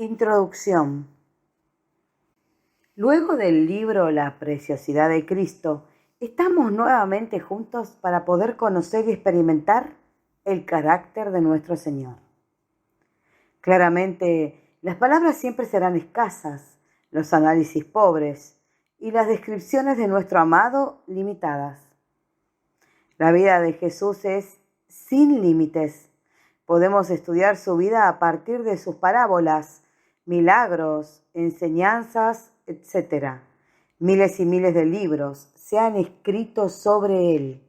Introducción. Luego del libro La preciosidad de Cristo, estamos nuevamente juntos para poder conocer y experimentar el carácter de nuestro Señor. Claramente, las palabras siempre serán escasas, los análisis pobres y las descripciones de nuestro amado limitadas. La vida de Jesús es sin límites. Podemos estudiar su vida a partir de sus parábolas, milagros, enseñanzas, etc. Miles y miles de libros se han escrito sobre él.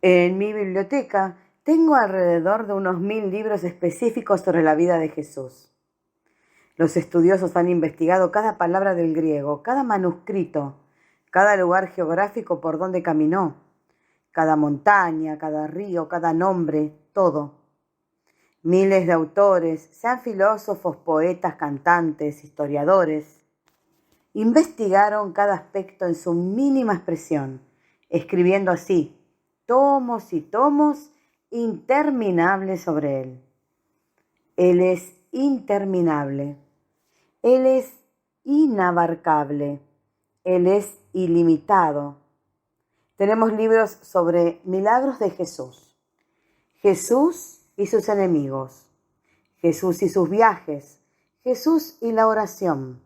En mi biblioteca tengo alrededor de unos 1000 libros específicos sobre la vida de Jesús. Los estudiosos han investigado cada palabra del griego, cada manuscrito, cada lugar geográfico por donde caminó, cada montaña, cada río, cada nombre, todo. Miles de autores, sean filósofos, poetas, cantantes, historiadores, investigaron cada aspecto en su mínima expresión, escribiendo así tomos y tomos interminables sobre él. Él es interminable, él es inabarcable, él es ilimitado. Tenemos libros sobre milagros de Jesús, Jesús y sus enemigos, Jesús y sus viajes, Jesús y la oración.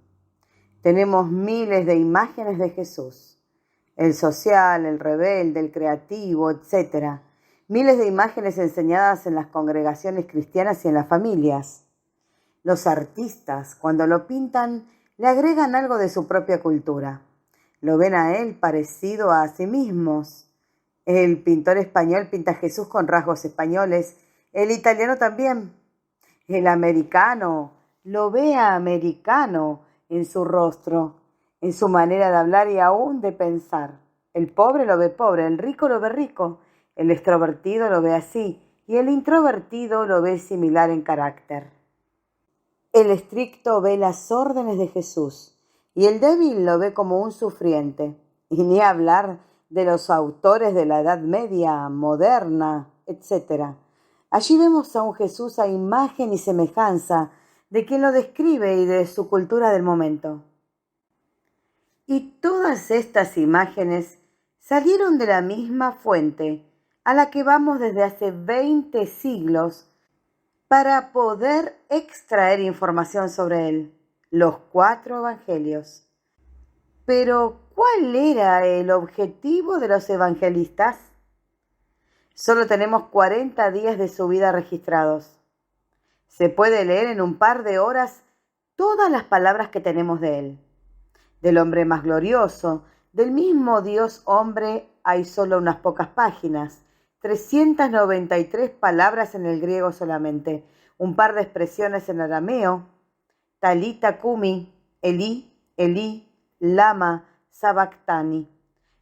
Tenemos miles de imágenes de Jesús, el social, el rebelde, el creativo, etc. Miles de imágenes enseñadas en las congregaciones cristianas y en las familias. Los artistas, cuando lo pintan, le agregan algo de su propia cultura. Lo ven a él parecido a sí mismos. El pintor español pinta a Jesús con rasgos españoles, el italiano también. El americano lo ve americano en su rostro, en su manera de hablar y aún de pensar. El pobre lo ve pobre, el rico lo ve rico, el extrovertido lo ve así y el introvertido lo ve similar en carácter. El estricto ve las órdenes de Jesús y el débil lo ve como un sufriente. Y ni hablar de los autores de la Edad Media, moderna, etc. Allí vemos a un Jesús a imagen y semejanza de quien lo describe y de su cultura del momento. Y todas estas imágenes salieron de la misma fuente a la que vamos desde hace 20 siglos para poder extraer información sobre él, los 4 evangelios. Pero, ¿cuál era el objetivo de los evangelistas? Solo tenemos 40 días de su vida registrados. Se puede leer en un par de horas todas las palabras que tenemos de él. Del hombre más glorioso, del mismo Dios hombre, hay solo unas pocas páginas, 393 palabras en el griego solamente, un par de expresiones en arameo, talita kumi, Elí, Elí, lama, sabactani.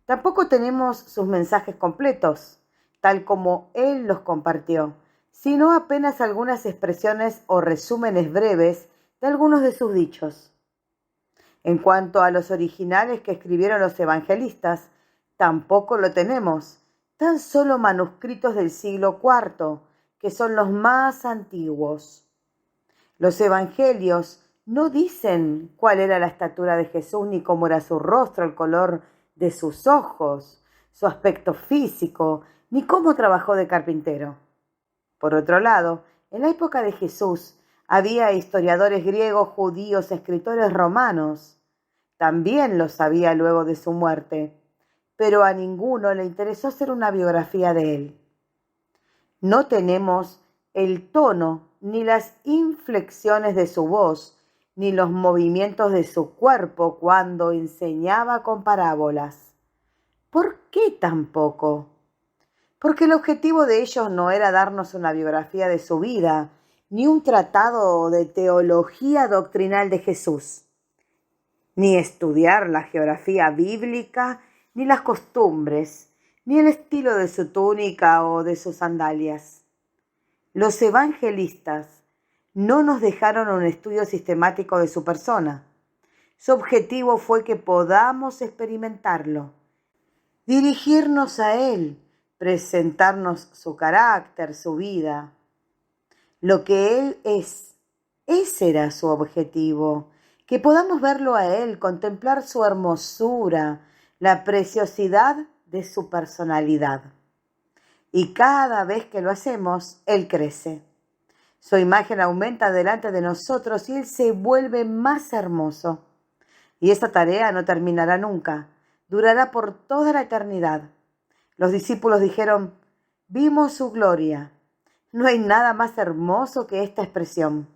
Tampoco tenemos sus mensajes completos, tal como él los compartió, sino apenas algunas expresiones o resúmenes breves de algunos de sus dichos. En cuanto a los originales que escribieron los evangelistas, tampoco lo tenemos, tan solo manuscritos del siglo IV, que son los más antiguos. Los evangelios no dicen cuál era la estatura de Jesús, ni cómo era su rostro, el color de sus ojos, su aspecto físico, ni cómo trabajó de carpintero. Por otro lado, en la época de Jesús había historiadores griegos, judíos, escritores romanos. También lo sabía luego de su muerte, pero a ninguno le interesó hacer una biografía de él. No tenemos el tono, ni las inflexiones de su voz, ni los movimientos de su cuerpo cuando enseñaba con parábolas. ¿Por qué tampoco? Porque el objetivo de ellos no era darnos una biografía de su vida, ni un tratado de teología doctrinal de Jesús, ni estudiar la geografía bíblica, ni las costumbres, ni el estilo de su túnica o de sus sandalias. Los evangelistas no nos dejaron un estudio sistemático de su persona. Su objetivo fue que podamos experimentarlo, dirigirnos a él, presentarnos su carácter, su vida, lo que él es, Ese era su objetivo, que podamos verlo a Él, contemplar su hermosura, la preciosidad de su personalidad. Y cada vez que lo hacemos, Él crece. Su imagen aumenta delante de nosotros y Él se vuelve más hermoso. Y esta tarea no terminará nunca, durará por toda la eternidad. Los discípulos dijeron: vimos su gloria. No hay nada más hermoso que esta expresión.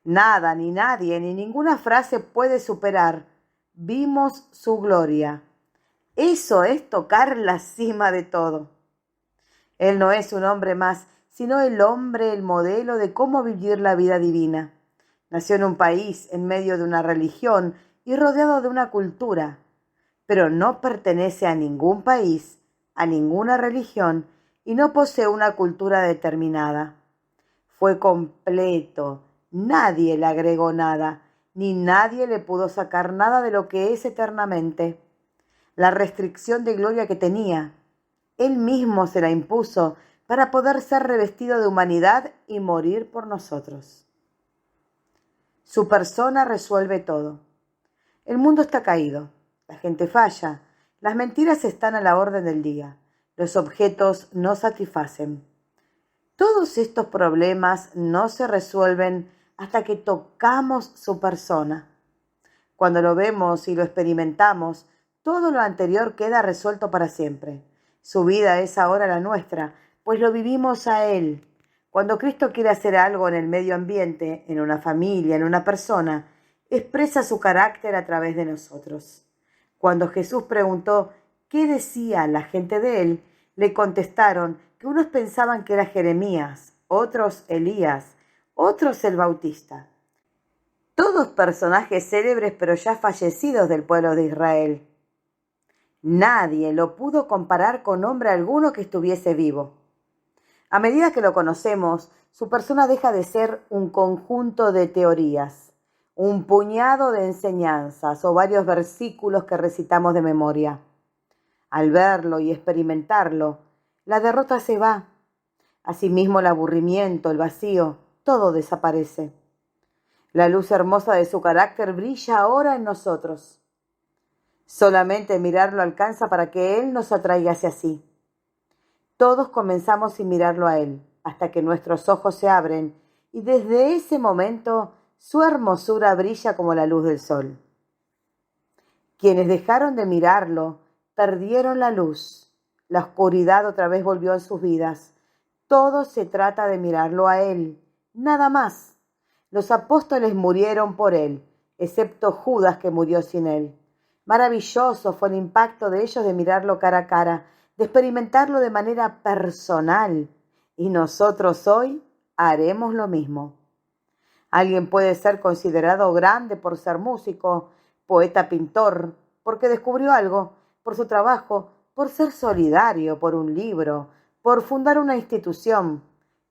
Nada, ni nadie, ni ninguna frase puede superar: vimos su gloria. Eso es tocar la cima de todo. Él no es un hombre más, sino el hombre, el modelo de cómo vivir la vida divina. Nació en un país, en medio de una religión y rodeado de una cultura, pero no pertenece a ningún país, a ninguna religión y no posee una cultura determinada. Fue completo, nadie le agregó nada, ni nadie le pudo sacar nada de lo que es eternamente. La restricción de gloria que tenía, Él mismo se la impuso para poder ser revestido de humanidad y morir por nosotros. Su persona resuelve todo. El mundo está caído, la gente falla, las mentiras están a la orden del día, los objetos no satisfacen. Todos estos problemas no se resuelven hasta que tocamos su persona. Cuando lo vemos y lo experimentamos, todo lo anterior queda resuelto para siempre. Su vida es ahora la nuestra, pues lo vivimos a Él. Cuando Cristo quiere hacer algo en el medio ambiente, en una familia, en una persona, expresa su carácter a través de nosotros. Cuando Jesús preguntó qué decía la gente de Él, le contestaron que unos pensaban que era Jeremías, otros Elías, otros el Bautista. Todos personajes célebres pero ya fallecidos del pueblo de Israel. Nadie lo pudo comparar con hombre alguno que estuviese vivo. A medida que lo conocemos, su persona deja de ser un conjunto de teorías, un puñado de enseñanzas o varios versículos que recitamos de memoria. Al verlo y experimentarlo, la derrota se va. Asimismo, el aburrimiento, el vacío, todo desaparece. La luz hermosa de su carácter brilla ahora en nosotros. Solamente mirarlo alcanza para que Él nos atraiga hacia sí. Todos comenzamos sin mirarlo a Él, hasta que nuestros ojos se abren y desde ese momento su hermosura brilla como la luz del sol. Quienes dejaron de mirarlo perdieron la luz. La oscuridad otra vez volvió en sus vidas. Todo se trata de mirarlo a Él, nada más. Los apóstoles murieron por Él, excepto Judas, que murió sin Él. Maravilloso fue el impacto de ellos de mirarlo cara a cara, de experimentarlo de manera personal. Y nosotros hoy haremos lo mismo. Alguien puede ser considerado grande por ser músico, poeta, pintor, porque descubrió algo, por su trabajo, por ser solidario, por un libro, por fundar una institución.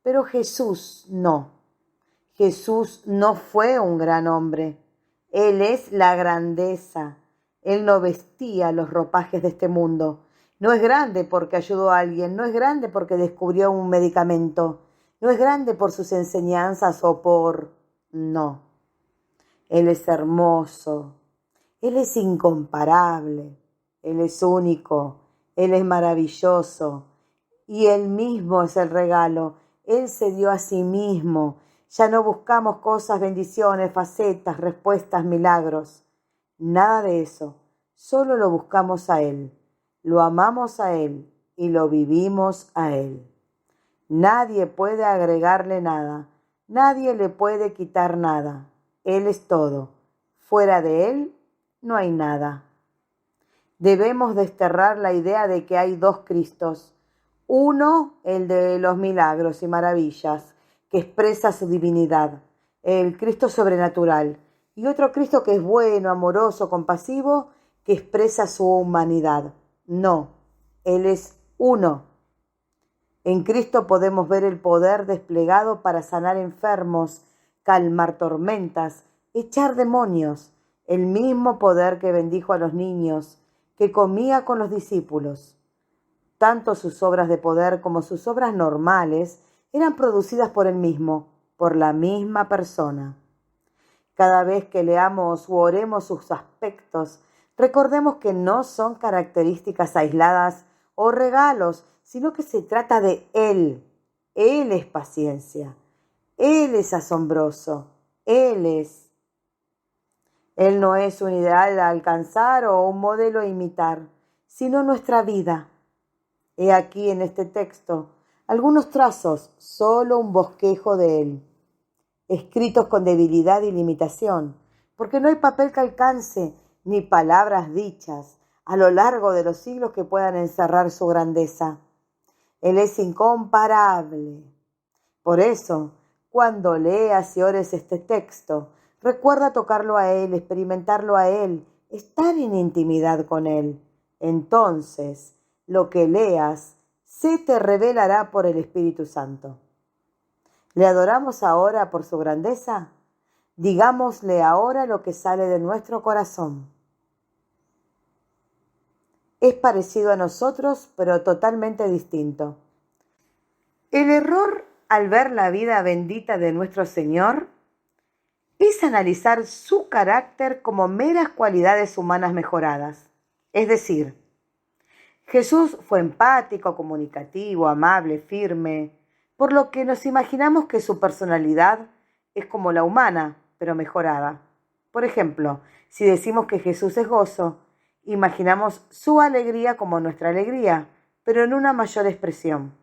Pero Jesús no. Jesús no fue un gran hombre. Él es la grandeza. Él no vestía los ropajes de este mundo. No es grande porque ayudó a alguien, no es grande porque descubrió un medicamento, no es grande por sus enseñanzas o por... No. Él es hermoso. Él es incomparable. Él es único. Él es maravilloso. Y Él mismo es el regalo. Él se dio a sí mismo. Ya no buscamos cosas, bendiciones, facetas, respuestas, milagros. Nada de eso. Solo lo buscamos a Él. Lo amamos a Él y lo vivimos a Él. Nadie puede agregarle nada. Nadie le puede quitar nada. Él es todo. Fuera de Él no hay nada. Debemos desterrar la idea de que hay dos Cristos. Uno, el de los milagros y maravillas, que expresa su divinidad, el Cristo sobrenatural. Y otro Cristo que es bueno, amoroso, compasivo, que expresa su humanidad. No, Él es uno. En Cristo podemos ver el poder desplegado para sanar enfermos, calmar tormentas, echar demonios, el mismo poder que bendijo a los niños, que comía con los discípulos. Tanto sus obras de poder como sus obras normales eran producidas por Él mismo, por la misma persona. Cada vez que leamos u oremos sus aspectos, recordemos que no son características aisladas o regalos, sino que se trata de Él. Él es paciencia. Él es asombroso. Él no es un ideal a alcanzar o un modelo a imitar, sino nuestra vida. He aquí en este texto algunos trazos, solo un bosquejo de Él, escritos con debilidad y limitación, porque no hay papel que alcance, ni palabras dichas a lo largo de los siglos que puedan encerrar su grandeza. Él es incomparable. Por eso, cuando leas y ores este texto, recuerda tocarlo a Él, experimentarlo a Él, estar en intimidad con Él. Entonces, lo que leas se te revelará por el Espíritu Santo. ¿Le adoramos ahora por su grandeza? Digámosle ahora lo que sale de nuestro corazón. Es parecido a nosotros, pero totalmente distinto. El error al ver la vida bendita de nuestro Señor es analizar su carácter como meras cualidades humanas mejoradas. Es decir, Jesús fue empático, comunicativo, amable, firme, por lo que nos imaginamos que su personalidad es como la humana, pero mejorada. Por ejemplo, si decimos que Jesús es gozo, imaginamos su alegría como nuestra alegría, pero en una mayor expresión.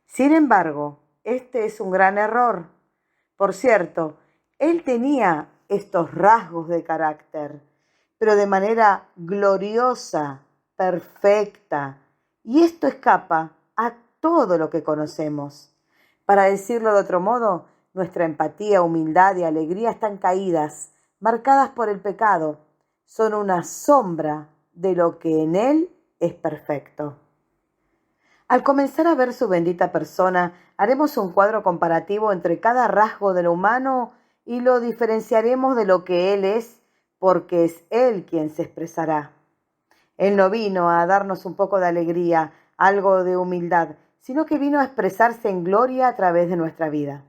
Sin embargo, este es un gran error. Por cierto, Él tenía estos rasgos de carácter, pero de manera gloriosa, perfecta, y esto escapa a todo lo que conocemos. Para decirlo de otro modo, nuestra empatía, humildad y alegría están caídas, marcadas por el pecado. Son una sombra de lo que en Él es perfecto. Al comenzar a ver su bendita persona, haremos un cuadro comparativo entre cada rasgo de lo humano y lo diferenciaremos de lo que Él es, porque es Él quien se expresará. Él no vino a darnos un poco de alegría, algo de humildad, sino que vino a expresarse en gloria a través de nuestra vida.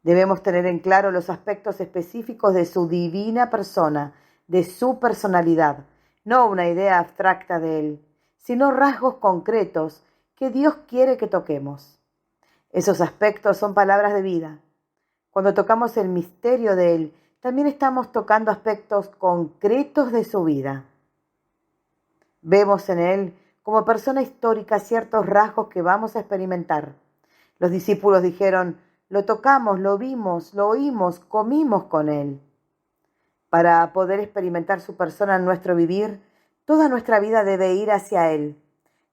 Debemos tener en claro los aspectos específicos de su divina persona, de su personalidad, no una idea abstracta de Él, sino rasgos concretos que Dios quiere que toquemos. Esos aspectos son palabras de vida. Cuando tocamos el misterio de Él, también estamos tocando aspectos concretos de su vida. Vemos en Él, como persona histórica, ciertos rasgos que vamos a experimentar. Los discípulos dijeron, lo tocamos, lo vimos, lo oímos, comimos con Él. Para poder experimentar su persona en nuestro vivir, toda nuestra vida debe ir hacia Él.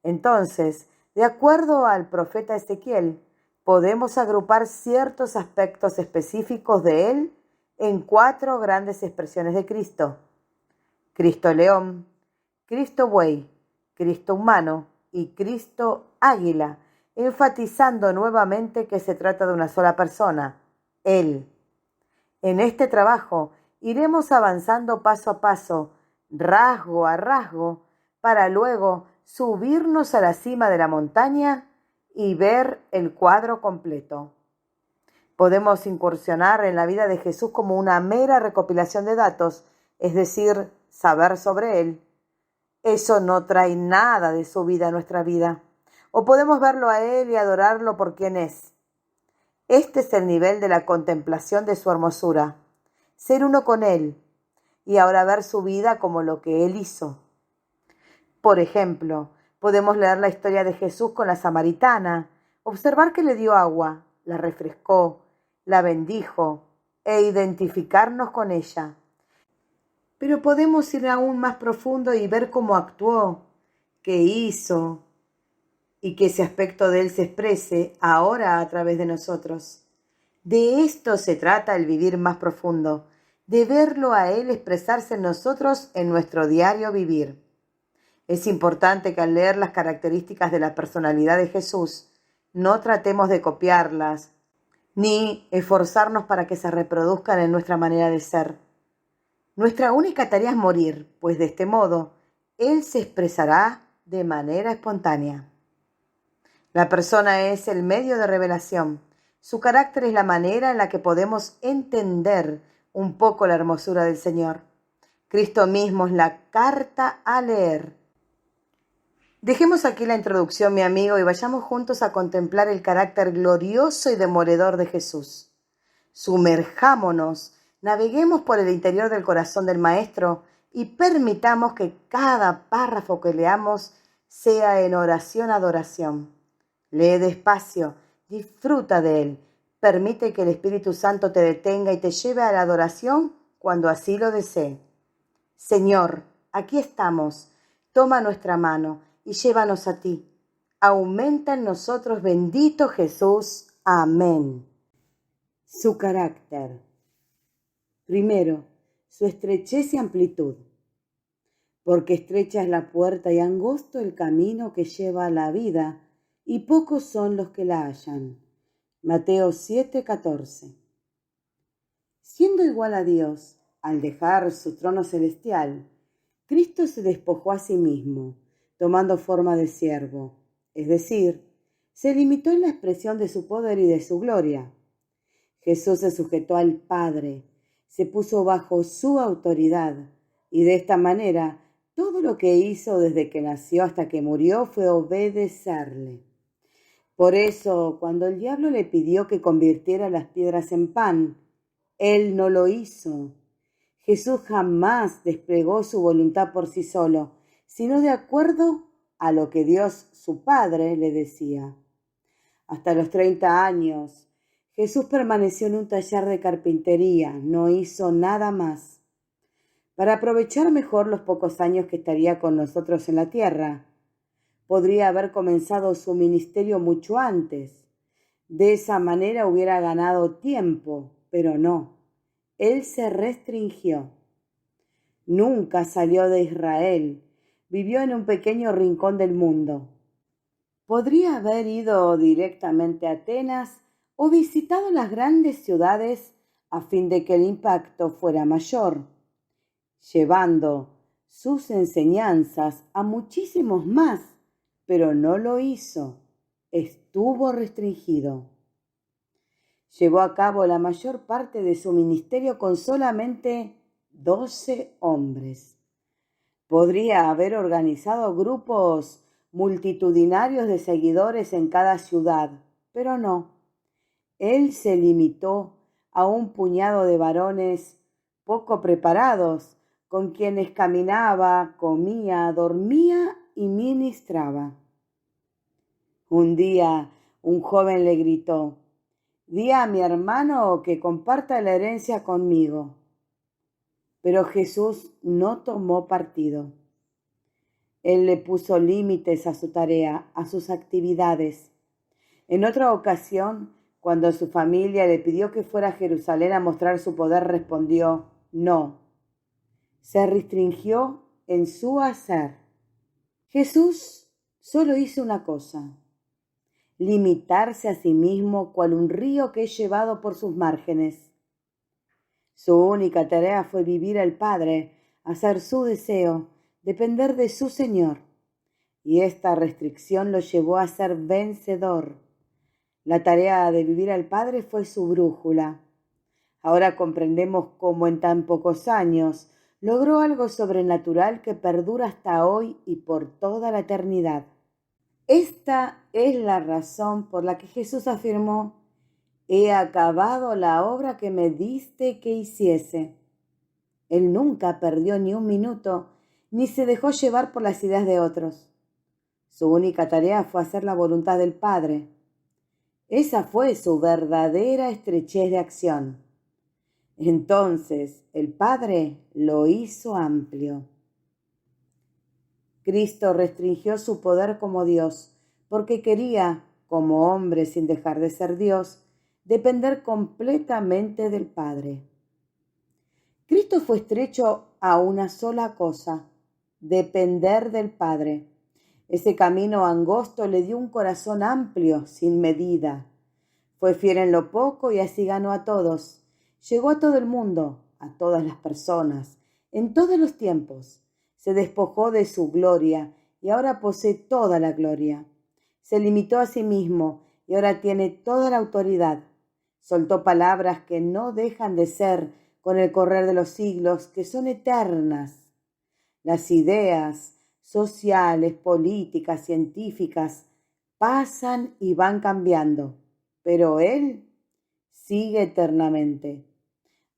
Entonces, de acuerdo al profeta Ezequiel, podemos agrupar ciertos aspectos específicos de Él en 4 grandes expresiones de Cristo. Cristo león, Cristo buey, Cristo humano y Cristo águila, enfatizando nuevamente que se trata de una sola persona, Él. En este trabajo iremos avanzando paso a paso, rasgo a rasgo, para luego subirnos a la cima de la montaña y ver el cuadro completo. Podemos incursionar en la vida de Jesús como una mera recopilación de datos, es decir, saber sobre Él. Eso no trae nada de su vida a nuestra vida. O podemos verlo a Él y adorarlo por quien es. Este es el nivel de la contemplación de su hermosura. Ser uno con Él y ahora ver su vida como lo que Él hizo. Por ejemplo, podemos leer la historia de Jesús con la samaritana, observar que le dio agua, la refrescó, la bendijo e identificarnos con ella. Pero podemos ir aún más profundo y ver cómo actuó, qué hizo, y que ese aspecto de Él se exprese ahora a través de nosotros. De esto se trata el vivir más profundo, de verlo a Él expresarse en nosotros en nuestro diario vivir. Es importante que al leer las características de la personalidad de Jesús, no tratemos de copiarlas, ni esforzarnos para que se reproduzcan en nuestra manera de ser. Nuestra única tarea es morir, pues de este modo, Él se expresará de manera espontánea. La persona es el medio de revelación. Su carácter es la manera en la que podemos entender un poco la hermosura del Señor. Cristo mismo es la carta a leer. Dejemos aquí la introducción, mi amigo, y vayamos juntos a contemplar el carácter glorioso y demoledor de Jesús. Sumerjámonos, naveguemos por el interior del corazón del Maestro y permitamos que cada párrafo que leamos sea en oración-adoración. Lee despacio, disfruta de él, permite que el Espíritu Santo te detenga y te lleve a la adoración cuando así lo desee. Señor, aquí estamos, toma nuestra mano y llévanos a ti. Aumenta en nosotros, bendito Jesús. Amén. Su carácter. Primero, su estrechez y amplitud. Porque estrecha es la puerta y angosto el camino que lleva a la vida, y pocos son los que la hallan. Mateo 7:14. Siendo igual a Dios, al dejar su trono celestial, Cristo se despojó a sí mismo, tomando forma de siervo, es decir, se limitó en la expresión de su poder y de su gloria. Jesús se sujetó al Padre, se puso bajo su autoridad, y de esta manera todo lo que hizo desde que nació hasta que murió fue obedecerle. Por eso, cuando el diablo le pidió que convirtiera las piedras en pan, él no lo hizo. Jesús jamás desplegó su voluntad por sí solo, sino de acuerdo a lo que Dios, su Padre, le decía. Hasta los 30 años, Jesús permaneció en un taller de carpintería, no hizo nada más. Para aprovechar mejor los pocos años que estaría con nosotros en la tierra, podría haber comenzado su ministerio mucho antes. De esa manera hubiera ganado tiempo, pero no. Él se restringió. Nunca salió de Israel. Vivió en un pequeño rincón del mundo. Podría haber ido directamente a Atenas o visitado las grandes ciudades a fin de que el impacto fuera mayor, llevando sus enseñanzas a muchísimos más, pero no lo hizo. Estuvo restringido. Llevó a cabo la mayor parte de su ministerio con solamente 12 hombres. Podría haber organizado grupos multitudinarios de seguidores en cada ciudad, pero no. Él se limitó a un puñado de varones poco preparados, con quienes caminaba, comía, dormía y ministraba. Un día, un joven le gritó: «Di a mi hermano que comparta la herencia conmigo». Pero Jesús no tomó partido. Él le puso límites a su tarea, a sus actividades. En otra ocasión, cuando su familia le pidió que fuera a Jerusalén a mostrar su poder, respondió: «No». Se restringió en su hacer. Jesús solo hizo una cosa: limitarse a sí mismo cual un río que es llevado por sus márgenes. Su única tarea fue vivir al Padre, hacer su deseo, depender de su Señor. Y esta restricción lo llevó a ser vencedor. La tarea de vivir al Padre fue su brújula. Ahora comprendemos cómo en tan pocos años logró algo sobrenatural que perdura hasta hoy y por toda la eternidad. Esta es la razón por la que Jesús afirmó: «He acabado la obra que me diste que hiciese». Él nunca perdió ni un minuto, ni se dejó llevar por las ideas de otros. Su única tarea fue hacer la voluntad del Padre. Esa fue su verdadera estrechez de acción. Entonces el Padre lo hizo amplio. Cristo restringió su poder como Dios, porque quería, como hombre sin dejar de ser Dios, depender completamente del Padre. Cristo fue estrecho a una sola cosa: depender del Padre. Ese camino angosto le dio un corazón amplio, sin medida. Fue fiel en lo poco y así ganó a todos. Llegó a todo el mundo, a todas las personas, en todos los tiempos. Se despojó de su gloria y ahora posee toda la gloria. Se limitó a sí mismo y ahora tiene toda la autoridad. Soltó palabras que no dejan de ser con el correr de los siglos, que son eternas. Las ideas sociales, políticas, científicas, pasan y van cambiando, pero Él sigue eternamente.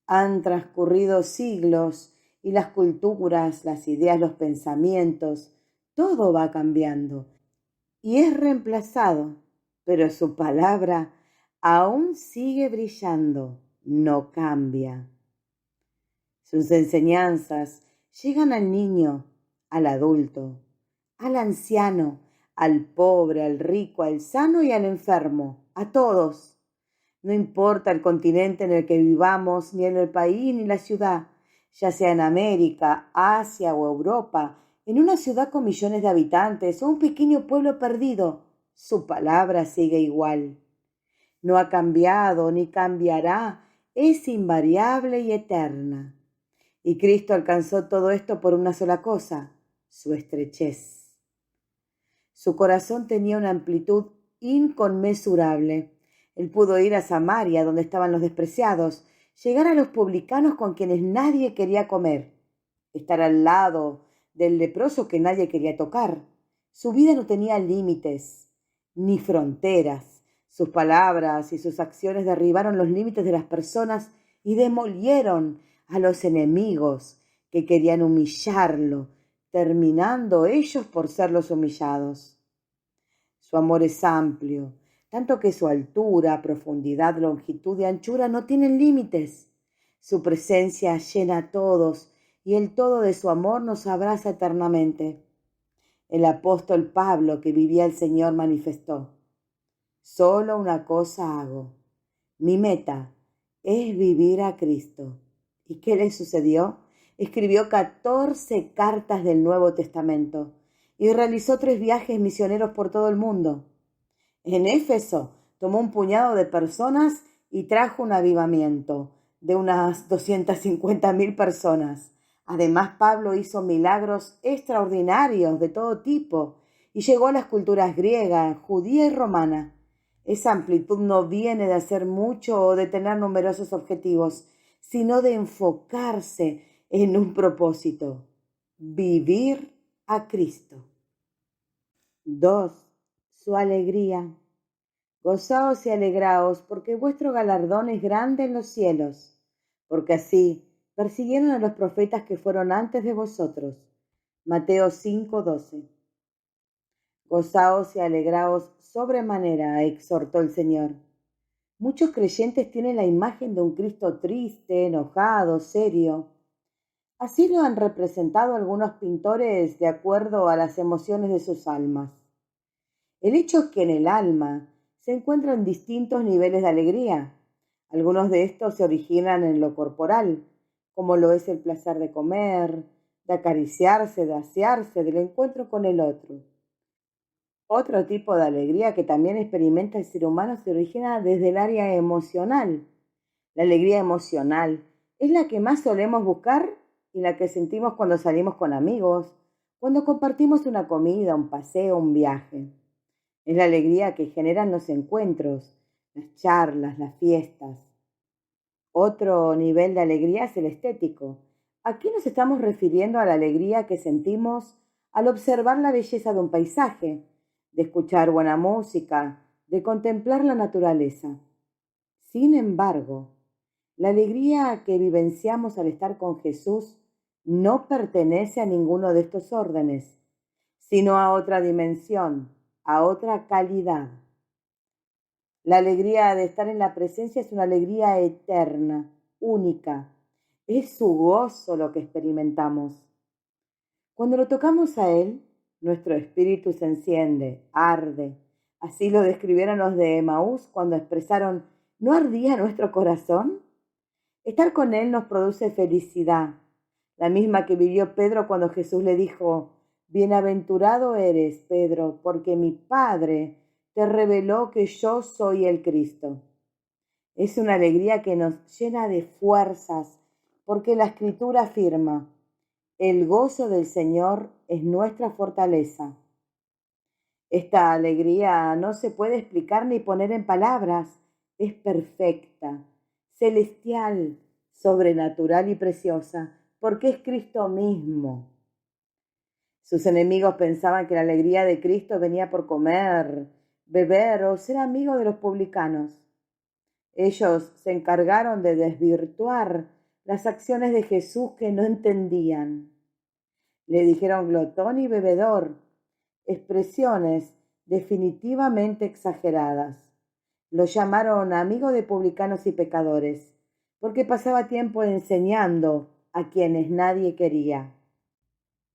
Han transcurrido siglos y las culturas, las ideas, los pensamientos, todo va cambiando y es reemplazado, pero su palabra aún sigue brillando, no cambia. Sus enseñanzas llegan al niño, al adulto, al anciano, al pobre, al rico, al sano y al enfermo, a todos. No importa el continente en el que vivamos, ni en el país ni la ciudad, ya sea en América, Asia o Europa, en una ciudad con millones de habitantes o un pequeño pueblo perdido, su palabra sigue igual. No ha cambiado ni cambiará, es invariable y eterna. Y Cristo alcanzó todo esto por una sola cosa, su estrechez. Su corazón tenía una amplitud inconmensurable. Él pudo ir a Samaria, donde estaban los despreciados, llegar a los publicanos con quienes nadie quería comer, estar al lado del leproso que nadie quería tocar. Su vida no tenía límites ni fronteras. Sus palabras y sus acciones derribaron los límites de las personas y demolieron a los enemigos que querían humillarlo, terminando ellos por ser los humillados. Su amor es amplio, tanto que su altura, profundidad, longitud y anchura no tienen límites. Su presencia llena a todos y el todo de su amor nos abraza eternamente. El apóstol Pablo, que vivía el Señor, manifestó: solo una cosa hago. Mi meta es vivir a Cristo. ¿Y qué le sucedió? Escribió 14 cartas del Nuevo Testamento y realizó 3 viajes misioneros por todo el mundo. En Éfeso tomó un puñado de personas y trajo un avivamiento de unas 250.000 personas. Además, Pablo hizo milagros extraordinarios de todo tipo y llegó a las culturas griega, judía y romana. Esa amplitud no viene de hacer mucho o de tener numerosos objetivos, sino de enfocarse en un propósito: vivir a Cristo. 2. Su alegría. Gozaos y alegraos, porque vuestro galardón es grande en los cielos, porque así persiguieron a los profetas que fueron antes de vosotros. Mateo 5:12. Gozaos y alegraos sobremanera, exhortó el Señor. Muchos creyentes tienen la imagen de un Cristo triste, enojado, serio. Así lo han representado algunos pintores de acuerdo a las emociones de sus almas. El hecho es que en el alma se encuentran distintos niveles de alegría. Algunos de estos se originan en lo corporal, como lo es el placer de comer, de acariciarse, de asearse, del encuentro con el otro. Otro tipo de alegría que también experimenta el ser humano se origina desde el área emocional. La alegría emocional es la que más solemos buscar y la que sentimos cuando salimos con amigos, cuando compartimos una comida, un paseo, un viaje. Es la alegría que generan los encuentros, las charlas, las fiestas. Otro nivel de alegría es el estético. Aquí nos estamos refiriendo a la alegría que sentimos al observar la belleza de un paisaje, de escuchar buena música, de contemplar la naturaleza. Sin embargo, la alegría que vivenciamos al estar con Jesús no pertenece a ninguno de estos órdenes, sino a otra dimensión, a otra calidad. La alegría de estar en la presencia es una alegría eterna, única. Es su gozo lo que experimentamos. Cuando lo tocamos a Él, nuestro espíritu se enciende, arde. Así lo describieron los de Emaús cuando expresaron: ¿no ardía nuestro corazón? Estar con Él nos produce felicidad, la misma que vivió Pedro cuando Jesús le dijo: bienaventurado eres, Pedro, porque mi Padre te reveló que yo soy el Cristo. Es una alegría que nos llena de fuerzas, porque la Escritura afirma: el gozo del Señor es nuestra fortaleza. Esta alegría no se puede explicar ni poner en palabras. Es perfecta, celestial, sobrenatural y preciosa, porque es Cristo mismo. Sus enemigos pensaban que la alegría de Cristo venía por comer, beber o ser amigo de los publicanos. Ellos se encargaron de desvirtuar las acciones de Jesús que no entendían. Le dijeron glotón y bebedor, expresiones definitivamente exageradas. Lo llamaron amigo de publicanos y pecadores, porque pasaba tiempo enseñando a quienes nadie quería.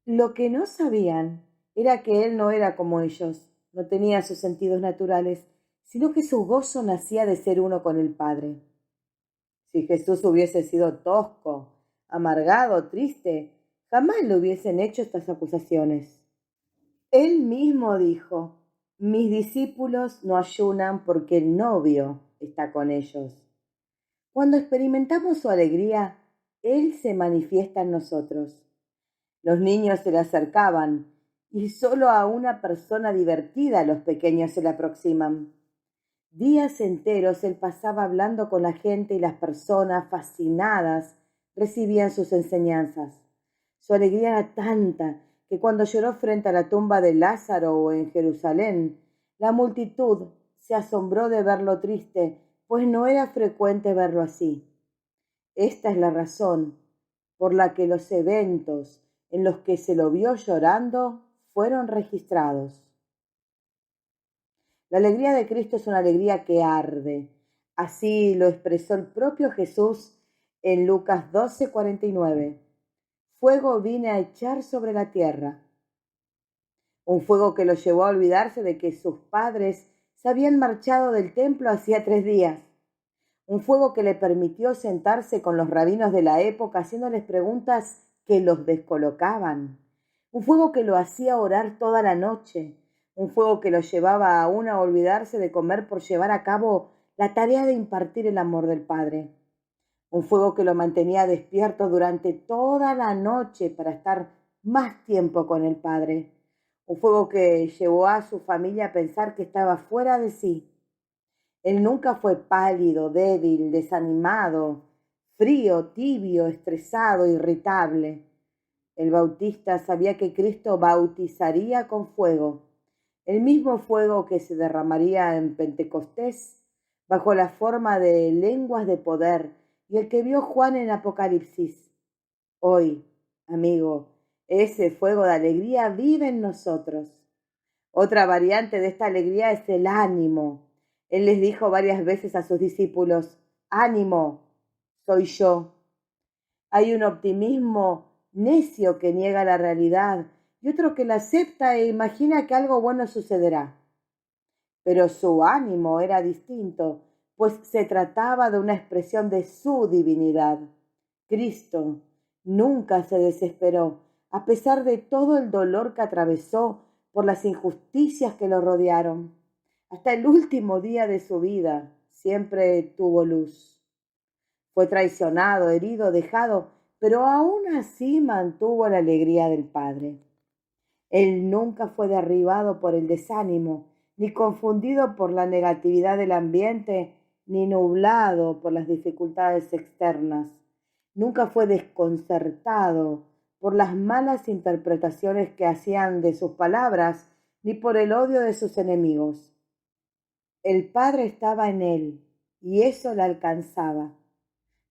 Lo que no sabían era que él no era como ellos, no tenía sus sentidos naturales, sino que su gozo nacía de ser uno con el Padre. Si Jesús hubiese sido tosco, amargado, triste, jamás le hubiesen hecho estas acusaciones. Él mismo dijo, mis discípulos no ayunan porque el novio está con ellos. Cuando experimentamos su alegría, Él se manifiesta en nosotros. Los niños se le acercaban y solo a una persona divertida los pequeños se le aproximan. Días enteros él pasaba hablando con la gente y las personas fascinadas recibían sus enseñanzas. Su alegría era tanta que cuando lloró frente a la tumba de Lázaro o en Jerusalén, la multitud se asombró de verlo triste, pues no era frecuente verlo así. Esta es la razón por la que los eventos en los que se lo vio llorando fueron registrados. La alegría de Cristo es una alegría que arde. Así lo expresó el propio Jesús en Lucas 12:49. Fuego vine a echar sobre la tierra. Un fuego que lo llevó a olvidarse de que sus padres se habían marchado del templo hacía 3 días. Un fuego que le permitió sentarse con los rabinos de la época haciéndoles preguntas que los descolocaban. Un fuego que lo hacía orar toda la noche. Un fuego que lo llevaba aún a olvidarse de comer por llevar a cabo la tarea de impartir el amor del Padre. Un fuego que lo mantenía despierto durante toda la noche para estar más tiempo con el Padre. Un fuego que llevó a su familia a pensar que estaba fuera de sí. Él nunca fue pálido, débil, desanimado, frío, tibio, estresado, irritable. El Bautista sabía que Cristo bautizaría con fuego, el mismo fuego que se derramaría en Pentecostés bajo la forma de lenguas de poder y el que vio Juan en Apocalipsis. Hoy, amigo, ese fuego de alegría vive en nosotros. Otra variante de esta alegría es el ánimo. Él les dijo varias veces a sus discípulos, ánimo, soy yo. Hay un optimismo necio que niega la realidad y otro que la acepta e imagina que algo bueno sucederá. Pero su ánimo era distinto, pues se trataba de una expresión de su divinidad. Cristo nunca se desesperó, a pesar de todo el dolor que atravesó por las injusticias que lo rodearon. Hasta el último día de su vida siempre tuvo luz. Fue traicionado, herido, dejado, pero aún así mantuvo la alegría del Padre. Él nunca fue derribado por el desánimo, ni confundido por la negatividad del ambiente, ni nublado por las dificultades externas. Nunca fue desconcertado por las malas interpretaciones que hacían de sus palabras, ni por el odio de sus enemigos. El Padre estaba en él, y eso le alcanzaba.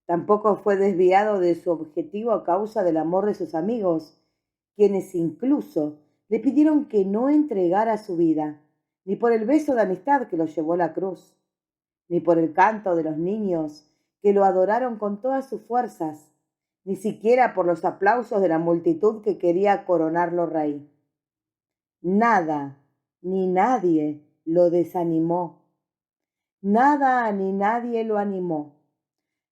Tampoco fue desviado de su objetivo a causa del amor de sus amigos, quienes incluso le pidieron que no entregara su vida, ni por el beso de amistad que lo llevó a la cruz, ni por el canto de los niños que lo adoraron con todas sus fuerzas, ni siquiera por los aplausos de la multitud que quería coronarlo rey. Nada ni nadie lo desanimó. Nada ni nadie lo animó.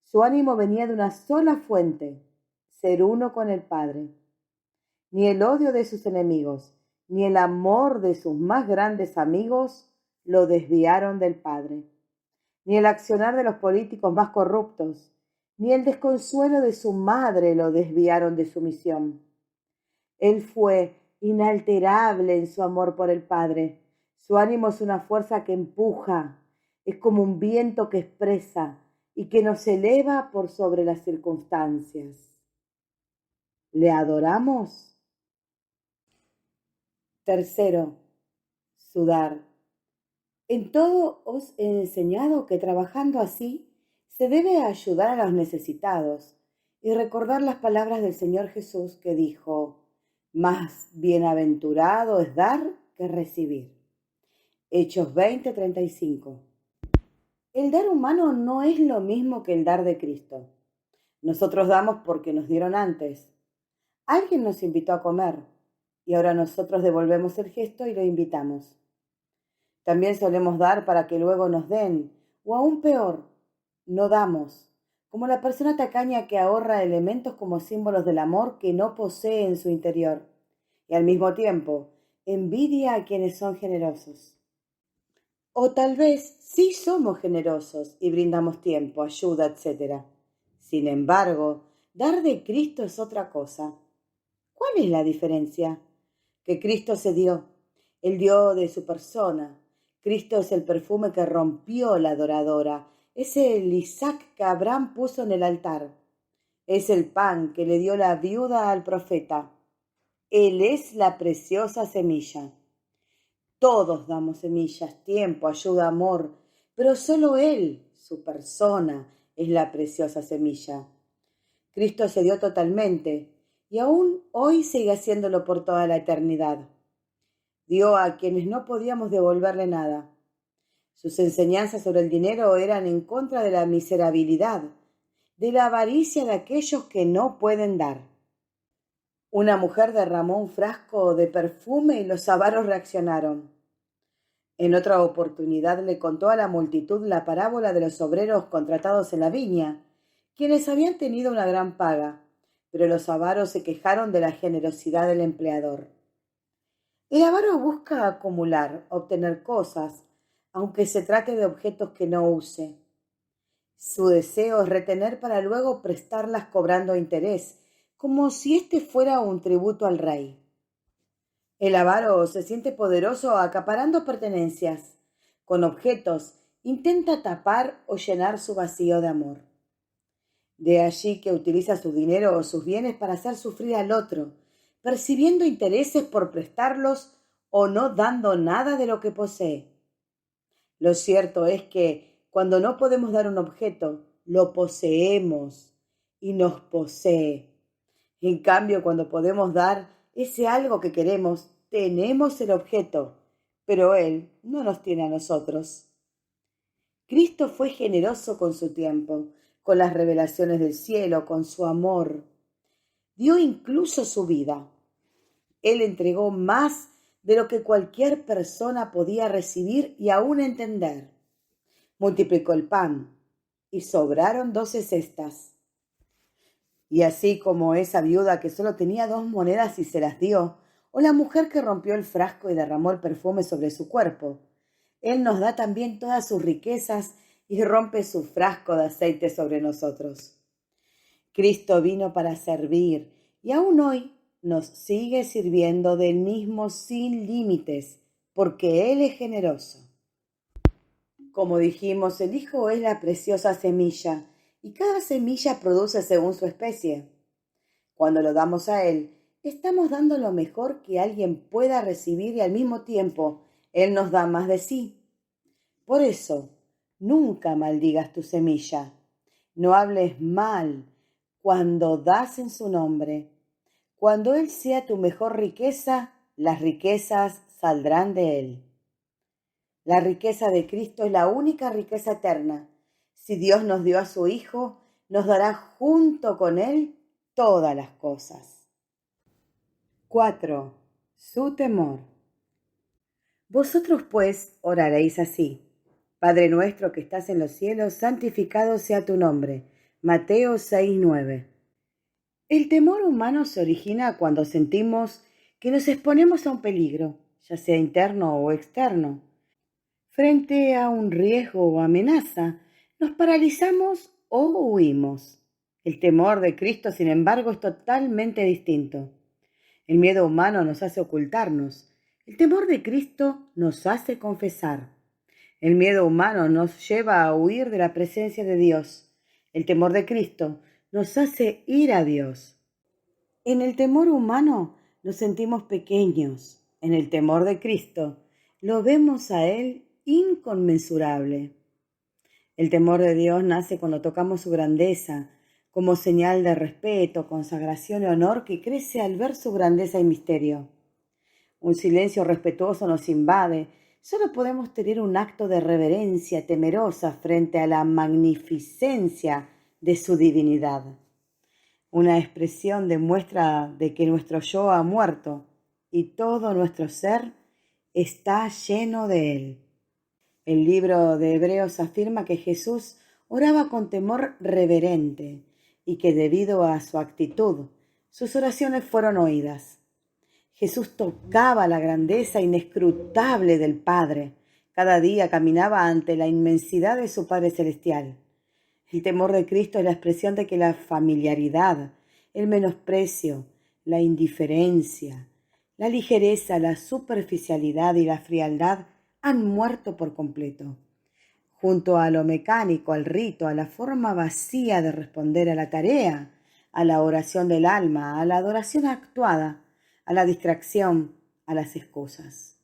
Su ánimo venía de una sola fuente, ser uno con el Padre. Ni el odio de sus enemigos, ni el amor de sus más grandes amigos lo desviaron del Padre. Ni el accionar de los políticos más corruptos, ni el desconsuelo de su madre lo desviaron de su misión. Él fue inalterable en su amor por el Padre. Su ánimo es una fuerza que empuja, es como un viento que expresa, y que nos eleva por sobre las circunstancias. ¿Le adoramos? Tercero, sudar. En todo os he enseñado que trabajando así se debe ayudar a los necesitados y recordar las palabras del Señor Jesús que dijo: más bienaventurado es dar que recibir. Hechos 20:35. El dar humano no es lo mismo que el dar de Cristo. Nosotros damos porque nos dieron antes. Alguien nos invitó a comer y ahora nosotros devolvemos el gesto y lo invitamos. También solemos dar para que luego nos den, o aún peor, no damos, como la persona tacaña que ahorra elementos como símbolos del amor que no posee en su interior, y al mismo tiempo envidia a quienes son generosos. O tal vez sí somos generosos y brindamos tiempo, ayuda, etc. Sin embargo, dar de Cristo es otra cosa. ¿Cuál es la diferencia? Que Cristo se dio. Él dio de su persona. Cristo es el perfume que rompió la adoradora. Es el Isaac que Abraham puso en el altar. Es el pan que le dio la viuda al profeta. Él es la preciosa semilla. Todos damos semillas, tiempo, ayuda, amor, pero solo Él, su persona, es la preciosa semilla. Cristo se dio totalmente y aún hoy sigue haciéndolo por toda la eternidad. Dio a quienes no podíamos devolverle nada. Sus enseñanzas sobre el dinero eran en contra de la miserabilidad, de la avaricia de aquellos que no pueden dar. Una mujer derramó un frasco de perfume y los avaros reaccionaron. En otra oportunidad le contó a la multitud la parábola de los obreros contratados en la viña, quienes habían tenido una gran paga, pero los avaros se quejaron de la generosidad del empleador. El avaro busca acumular, obtener cosas, aunque se trate de objetos que no use. Su deseo es retener para luego prestarlas cobrando interés, como si este fuera un tributo al rey. El avaro se siente poderoso acaparando pertenencias. Con objetos intenta tapar o llenar su vacío de amor. De allí que utiliza su dinero o sus bienes para hacer sufrir al otro, percibiendo intereses por prestarlos o no dando nada de lo que posee. Lo cierto es que cuando no podemos dar un objeto, lo poseemos y nos posee. En cambio, cuando podemos dar ese algo que queremos, tenemos el objeto, pero Él no nos tiene a nosotros. Cristo fue generoso con su tiempo, con las revelaciones del cielo, con su amor. Dio incluso su vida. Él entregó más de lo que cualquier persona podía recibir y aún entender. Multiplicó el pan y sobraron 12 cestas. Y así como esa viuda que solo tenía 2 monedas y se las dio, o la mujer que rompió el frasco y derramó el perfume sobre su cuerpo, Él nos da también todas sus riquezas y rompe su frasco de aceite sobre nosotros. Cristo vino para servir y aún hoy nos sigue sirviendo del mismo sin límites, porque Él es generoso. Como dijimos, el Hijo es la preciosa semilla, y cada semilla produce según su especie. Cuando lo damos a Él, estamos dando lo mejor que alguien pueda recibir y al mismo tiempo Él nos da más de sí. Por eso, nunca maldigas tu semilla. No hables mal cuando das en su nombre. Cuando Él sea tu mejor riqueza, las riquezas saldrán de Él. La riqueza de Cristo es la única riqueza eterna. Si Dios nos dio a su Hijo, nos dará junto con Él todas las cosas. 4. Su temor. Vosotros pues oraréis así: Padre nuestro que estás en los cielos, santificado sea tu nombre. Mateo 6:9. El temor humano se origina cuando sentimos que nos exponemos a un peligro, ya sea interno o externo. Frente a un riesgo o amenaza, nos paralizamos o huimos. El temor de Cristo, sin embargo, es totalmente distinto. El miedo humano nos hace ocultarnos. El temor de Cristo nos hace confesar. El miedo humano nos lleva a huir de la presencia de Dios. El temor de Cristo nos hace ir a Dios. En el temor humano nos sentimos pequeños. En el temor de Cristo lo vemos a Él inconmensurable. El temor de Dios nace cuando tocamos su grandeza, como señal de respeto, consagración y honor que crece al ver su grandeza y misterio. Un silencio respetuoso nos invade. Solo podemos tener un acto de reverencia temerosa frente a la magnificencia de su divinidad. Una expresión de muestra de que nuestro yo ha muerto y todo nuestro ser está lleno de Él. El libro de Hebreos afirma que Jesús oraba con temor reverente y que debido a su actitud, sus oraciones fueron oídas. Jesús tocaba la grandeza inescrutable del Padre. Cada día caminaba ante la inmensidad de su Padre Celestial. El temor de Cristo es la expresión de que la familiaridad, el menosprecio, la indiferencia, la ligereza, la superficialidad y la frialdad han muerto por completo. Junto a lo mecánico, al rito, a la forma vacía de responder a la tarea, a la oración del alma, a la adoración actuada, a la distracción, a las excusas.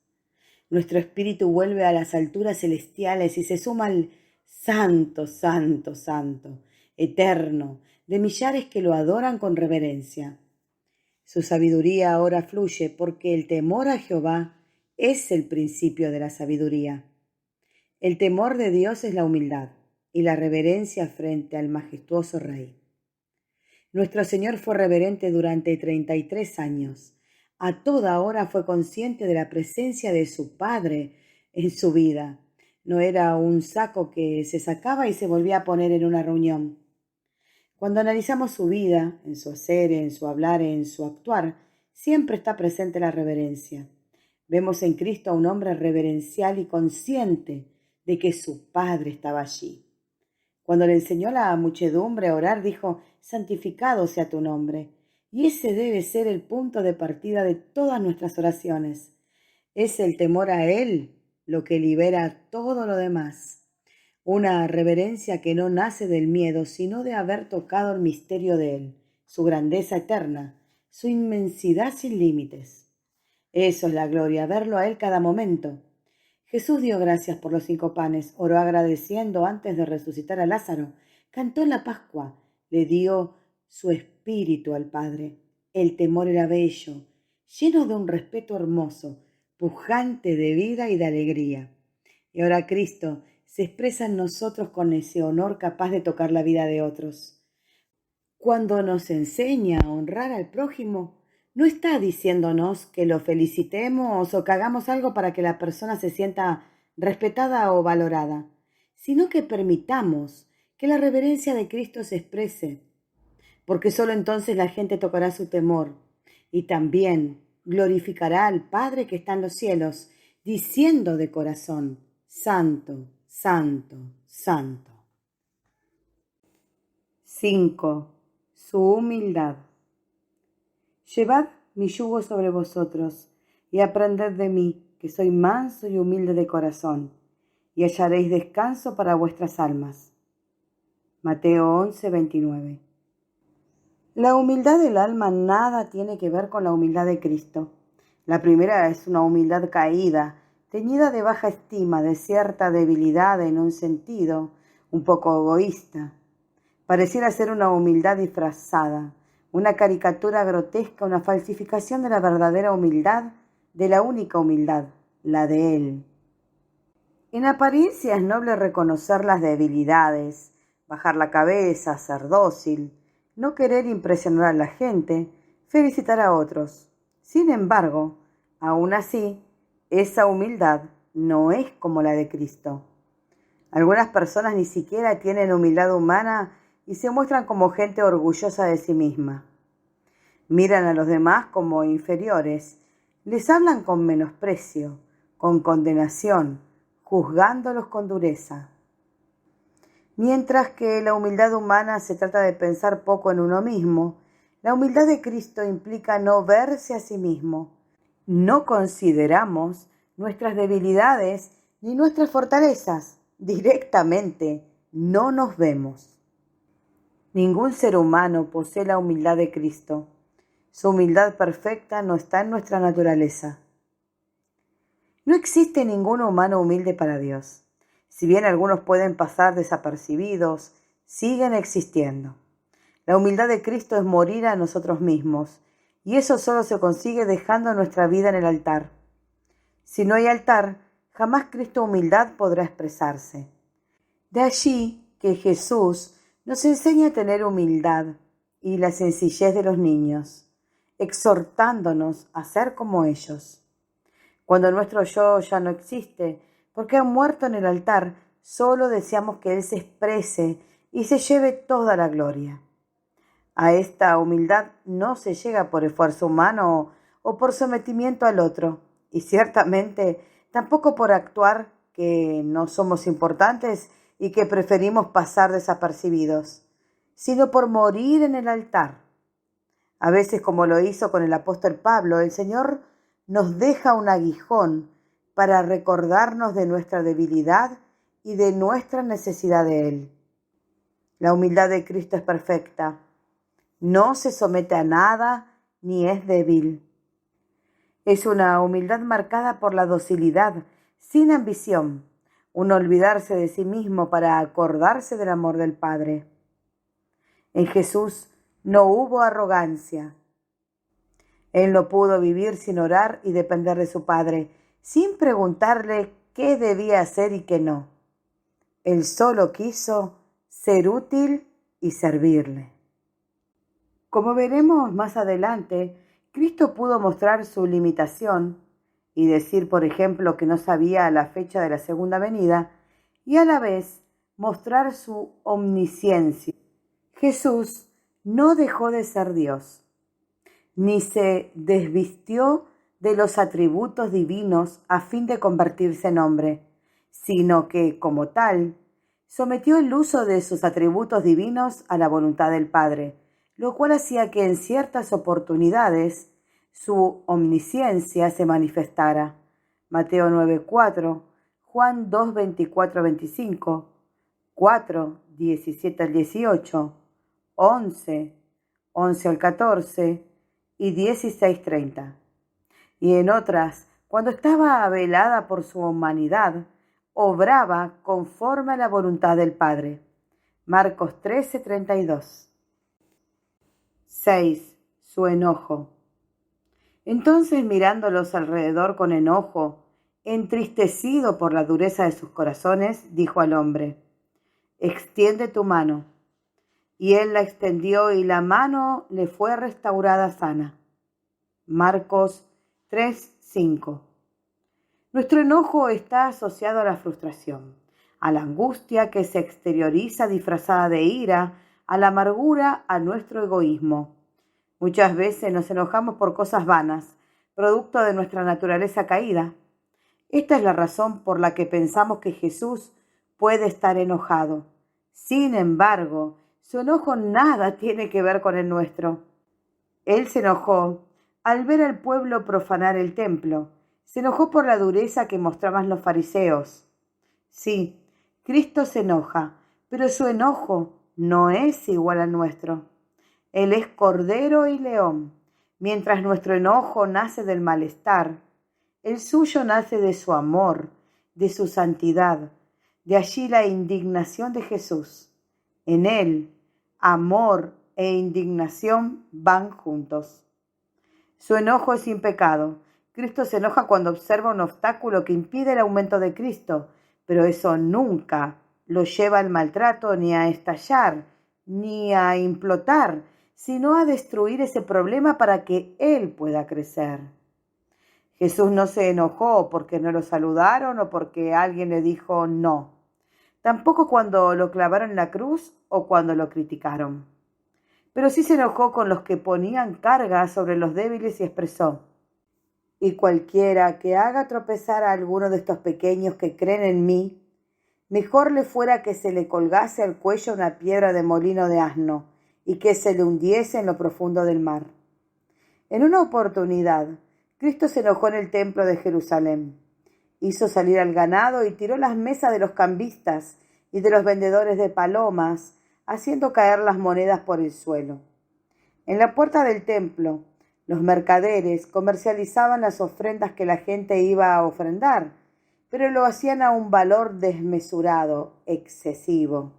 Nuestro espíritu vuelve a las alturas celestiales y se suma al santo, santo, santo, eterno, de millares que lo adoran con reverencia. Su sabiduría ahora fluye porque el temor a Jehová es el principio de la sabiduría. El temor de Dios es la humildad y la reverencia frente al majestuoso Rey. Nuestro Señor fue reverente durante 33 años. A toda hora fue consciente de la presencia de su Padre en su vida. No era un saco que se sacaba y se volvía a poner en una reunión. Cuando analizamos su vida, en su hacer, en su hablar, en su actuar, siempre está presente la reverencia. Vemos en Cristo a un hombre reverencial y consciente de que su Padre estaba allí. Cuando le enseñó a la muchedumbre a orar, dijo: «Santificado sea tu nombre». Y ese debe ser el punto de partida de todas nuestras oraciones. Es el temor a Él lo que libera todo lo demás. Una reverencia que no nace del miedo, sino de haber tocado el misterio de Él, su grandeza eterna, su inmensidad sin límites. Eso es la gloria, verlo a Él cada momento. Jesús dio gracias por los 5 panes, oró agradeciendo antes de resucitar a Lázaro, cantó en la Pascua, le dio su espíritu al Padre. El temor era bello, lleno de un respeto hermoso, pujante de vida y de alegría. Y ahora Cristo se expresa en nosotros con ese honor capaz de tocar la vida de otros. Cuando nos enseña a honrar al prójimo, no está diciéndonos que lo felicitemos o que hagamos algo para que la persona se sienta respetada o valorada, sino que permitamos que la reverencia de Cristo se exprese, porque solo entonces la gente tocará su temor y también glorificará al Padre que está en los cielos, diciendo de corazón: Santo, Santo, Santo. 5. Su humildad. Llevad mi yugo sobre vosotros y aprended de mí, que soy manso y humilde de corazón, y hallaréis descanso para vuestras almas. Mateo 11:29. La humildad del alma nada tiene que ver con la humildad de Cristo. La primera es una humildad caída, teñida de baja estima, de cierta debilidad en un sentido un poco egoísta. Pareciera ser una humildad disfrazada, una caricatura grotesca, una falsificación de la verdadera humildad, de la única humildad, la de Él. En apariencia es noble reconocer las debilidades, bajar la cabeza, ser dócil, no querer impresionar a la gente, felicitar a otros. Sin embargo, aún así, esa humildad no es como la de Cristo. Algunas personas ni siquiera tienen humildad humana y se muestran como gente orgullosa de sí misma. Miran a los demás como inferiores, les hablan con menosprecio, con condenación, juzgándolos con dureza. Mientras que la humildad humana se trata de pensar poco en uno mismo, la humildad de Cristo implica no verse a sí mismo. No consideramos nuestras debilidades ni nuestras fortalezas. Directamente no nos vemos. Ningún ser humano posee la humildad de Cristo. Su humildad perfecta no está en nuestra naturaleza. No existe ningún humano humilde para Dios. Si bien algunos pueden pasar desapercibidos, siguen existiendo. La humildad de Cristo es morir a nosotros mismos, y eso solo se consigue dejando nuestra vida en el altar. Si no hay altar, jamás Cristo humildad podrá expresarse. De allí que Jesús nos enseña a tener humildad y la sencillez de los niños, exhortándonos a ser como ellos. Cuando nuestro yo ya no existe, porque ha muerto en el altar, solo deseamos que Él se exprese y se lleve toda la gloria. A esta humildad no se llega por esfuerzo humano o por sometimiento al otro, y ciertamente tampoco por actuar que no somos importantes y que preferimos pasar desapercibidos, sino por morir en el altar. A veces, como lo hizo con el apóstol Pablo, el Señor nos deja un aguijón para recordarnos de nuestra debilidad y de nuestra necesidad de Él. La humildad de Cristo es perfecta. No se somete a nada ni es débil. Es una humildad marcada por la docilidad, sin ambición, un olvidarse de sí mismo para acordarse del amor del Padre. En Jesús no hubo arrogancia. Él no pudo vivir sin orar y depender de su Padre, sin preguntarle qué debía hacer y qué no. Él solo quiso ser útil y servirle. Como veremos más adelante, Cristo pudo mostrar su limitación y decir, por ejemplo, que no sabía la fecha de la segunda venida, y a la vez mostrar su omnisciencia. Jesús no dejó de ser Dios, ni se desvistió de los atributos divinos a fin de convertirse en hombre, sino que, como tal, sometió el uso de sus atributos divinos a la voluntad del Padre, lo cual hacía que en ciertas oportunidades su omnisciencia se manifestara. Mateo 9:4, Juan 2:24-25, 4:17-18, 11:11-14 y 16:30. Y en otras, cuando estaba velada por su humanidad, obraba conforme a la voluntad del Padre. Marcos 13:32. 6. Su enojo. Entonces, mirándolos alrededor con enojo, entristecido por la dureza de sus corazones, dijo al hombre: «Extiende tu mano». Y él la extendió y la mano le fue restaurada sana. Marcos 3:5. Nuestro enojo está asociado a la frustración, a la angustia que se exterioriza disfrazada de ira, a la amargura, a nuestro egoísmo. Muchas veces nos enojamos por cosas vanas, producto de nuestra naturaleza caída. Esta es la razón por la que pensamos que Jesús puede estar enojado. Sin embargo, su enojo nada tiene que ver con el nuestro. Él se enojó al ver al pueblo profanar el templo. Se enojó por la dureza que mostraban los fariseos. Sí, Cristo se enoja, pero su enojo no es igual al nuestro. Él es cordero y león. Mientras nuestro enojo nace del malestar, el suyo nace de su amor, de su santidad. De allí la indignación de Jesús. En él, amor e indignación van juntos. Su enojo es sin pecado. Cristo se enoja cuando observa un obstáculo que impide el aumento de Cristo, pero eso nunca lo lleva al maltrato, ni a estallar, ni a implotar, sino a destruir ese problema para que Él pueda crecer. Jesús no se enojó porque no lo saludaron o porque alguien le dijo no. Tampoco cuando lo clavaron en la cruz o cuando lo criticaron. Pero sí se enojó con los que ponían carga sobre los débiles y expresó: «Y cualquiera que haga tropezar a alguno de estos pequeños que creen en mí, mejor le fuera que se le colgase al cuello una piedra de molino de asno y que se le hundiese en lo profundo del mar». En una oportunidad, Cristo se enojó en el templo de Jerusalén. Hizo salir al ganado y tiró las mesas de los cambistas y de los vendedores de palomas, haciendo caer las monedas por el suelo. En la puerta del templo, los mercaderes comercializaban las ofrendas que la gente iba a ofrendar, pero lo hacían a un valor desmesurado, excesivo.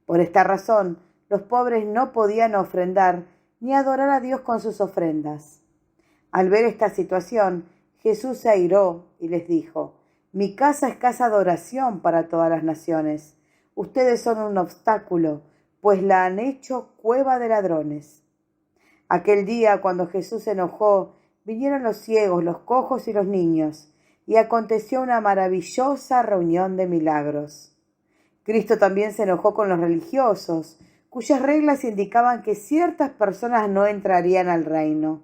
Por esta razón, los pobres no podían ofrendar ni adorar a Dios con sus ofrendas. Al ver esta situación, Jesús se airó y les dijo: «Mi casa es casa de oración para todas las naciones. Ustedes son un obstáculo, pues la han hecho cueva de ladrones». Aquel día, cuando Jesús se enojó, vinieron los ciegos, los cojos y los niños, y aconteció una maravillosa reunión de milagros. Cristo también se enojó con los religiosos, cuyas reglas indicaban que ciertas personas no entrarían al reino.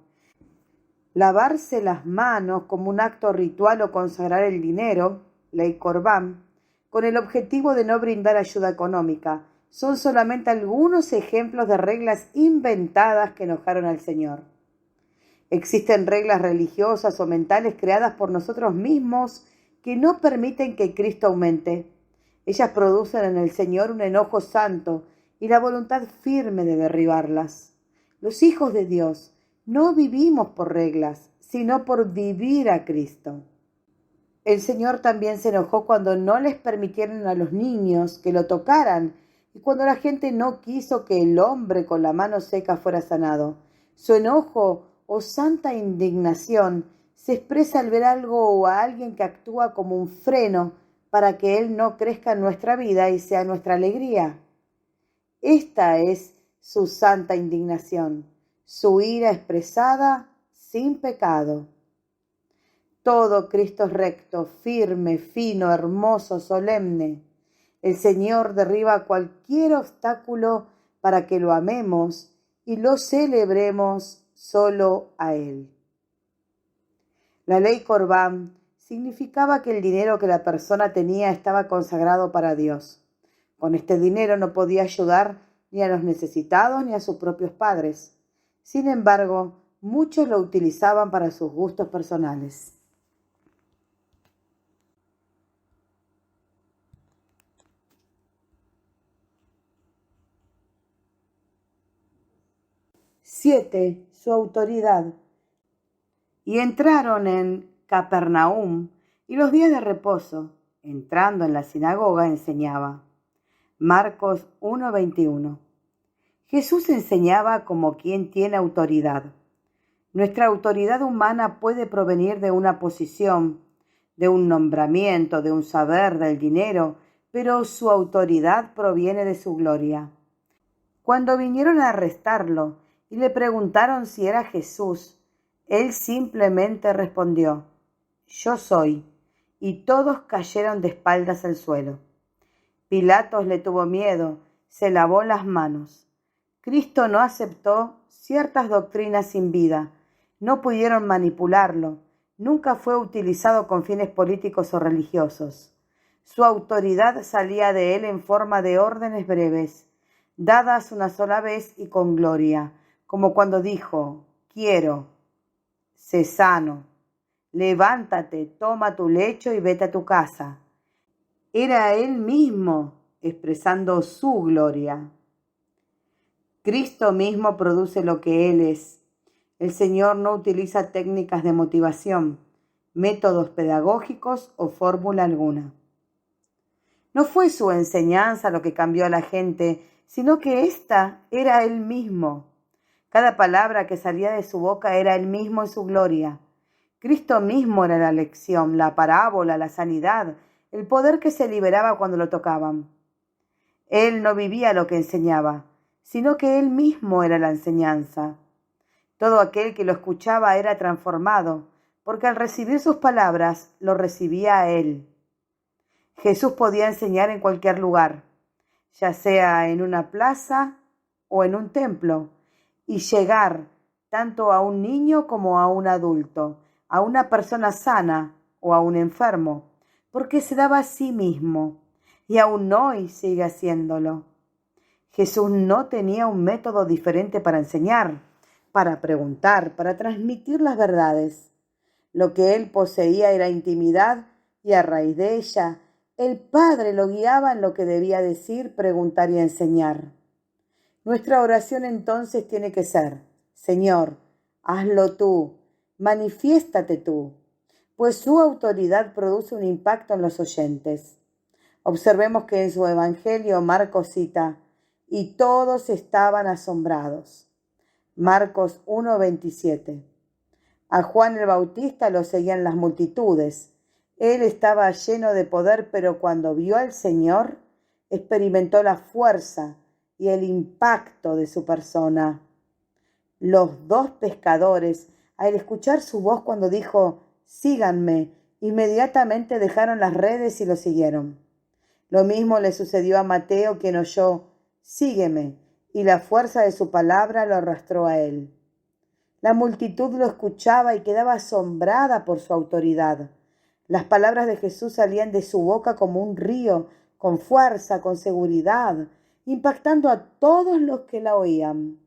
Lavarse las manos como un acto ritual o consagrar el dinero, ley Corbán, con el objetivo de no brindar ayuda económica, son solamente algunos ejemplos de reglas inventadas que enojaron al Señor. Existen reglas religiosas o mentales creadas por nosotros mismos que no permiten que Cristo aumente. Ellas producen en el Señor un enojo santo y la voluntad firme de derribarlas. Los hijos de Dios no vivimos por reglas, sino por vivir a Cristo. El Señor también se enojó cuando no les permitieron a los niños que lo tocaran y cuando la gente no quiso que el hombre con la mano seca fuera sanado. Su enojo o santa indignación se expresa al ver algo o a alguien que actúa como un freno para que Él no crezca en nuestra vida y sea nuestra alegría. Esta es su santa indignación, su ira expresada sin pecado. Todo Cristo es recto, firme, fino, hermoso, solemne. El Señor derriba cualquier obstáculo para que lo amemos y lo celebremos solo a Él. La ley Corbán significaba que el dinero que la persona tenía estaba consagrado para Dios. Con este dinero no podía ayudar ni a los necesitados ni a sus propios padres. Sin embargo, muchos lo utilizaban para sus gustos personales. Siete, su autoridad. Y entraron en Capernaum, y los días de reposo, entrando en la sinagoga, enseñaba. Marcos 1:21. Jesús enseñaba como quien tiene autoridad. Nuestra autoridad humana puede provenir de una posición, de un nombramiento, de un saber, del dinero, pero su autoridad proviene de su gloria. Cuando vinieron a arrestarlo y le preguntaron si era Jesús, él simplemente respondió: «Yo soy», y todos cayeron de espaldas al suelo. Pilatos le tuvo miedo, se lavó las manos. Cristo no aceptó ciertas doctrinas sin vida, no pudieron manipularlo, nunca fue utilizado con fines políticos o religiosos. Su autoridad salía de él en forma de órdenes breves, dadas una sola vez y con gloria, como cuando dijo: «Quiero, sé sano, levántate, toma tu lecho y vete a tu casa». Era él mismo expresando su gloria. Cristo mismo produce lo que Él es. El Señor no utiliza técnicas de motivación, métodos pedagógicos o fórmula alguna. No fue su enseñanza lo que cambió a la gente, sino que ésta era Él mismo. Cada palabra que salía de su boca era Él mismo en su gloria. Cristo mismo era la lección, la parábola, la sanidad, el poder que se liberaba cuando lo tocaban. Él no vivía lo que enseñaba, sino que Él mismo era la enseñanza. Todo aquel que lo escuchaba era transformado, porque al recibir sus palabras, lo recibía a Él. Jesús podía enseñar en cualquier lugar, ya sea en una plaza o en un templo, y llegar tanto a un niño como a un adulto, a una persona sana o a un enfermo, porque se daba a sí mismo, y aún hoy sigue haciéndolo. Jesús no tenía un método diferente para enseñar, para preguntar, para transmitir las verdades. Lo que él poseía era intimidad y a raíz de ella, el Padre lo guiaba en lo que debía decir, preguntar y enseñar. Nuestra oración entonces tiene que ser: Señor, hazlo tú, manifiéstate tú, pues su autoridad produce un impacto en los oyentes. Observemos que en su Evangelio Marcos cita: y todos estaban asombrados. Marcos 1:27. A Juan el Bautista lo seguían las multitudes. Él estaba lleno de poder, pero cuando vio al Señor, experimentó la fuerza y el impacto de su persona. Los dos pescadores, al escuchar su voz cuando dijo: síganme, inmediatamente dejaron las redes y lo siguieron. Lo mismo le sucedió a Mateo, quien oyó: sígueme, y la fuerza de su palabra lo arrastró a él. La multitud lo escuchaba y quedaba asombrada por su autoridad. Las palabras de Jesús salían de su boca como un río, con fuerza, con seguridad, impactando a todos los que la oían.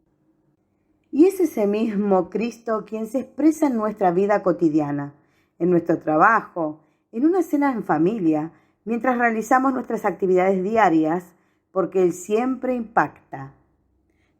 Y es ese mismo Cristo quien se expresa en nuestra vida cotidiana, en nuestro trabajo, en una cena en familia, mientras realizamos nuestras actividades diarias, porque Él siempre impacta.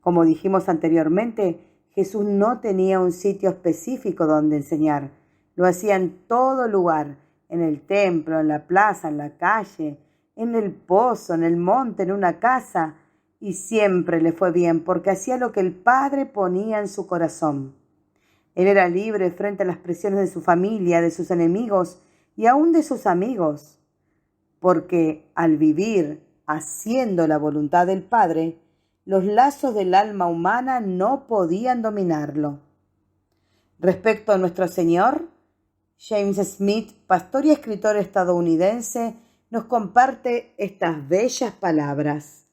Como dijimos anteriormente, Jesús no tenía un sitio específico donde enseñar. Lo hacía en todo lugar, en el templo, en la plaza, en la calle, en el pozo, en el monte, en una casa, y siempre le fue bien porque hacía lo que el Padre ponía en su corazón. Él era libre frente a las presiones de su familia, de sus enemigos y aún de sus amigos, porque al vivir haciendo la voluntad del Padre, los lazos del alma humana no podían dominarlo. Respecto a nuestro Señor, James Smith, pastor y escritor estadounidense, nos comparte estas bellas palabras.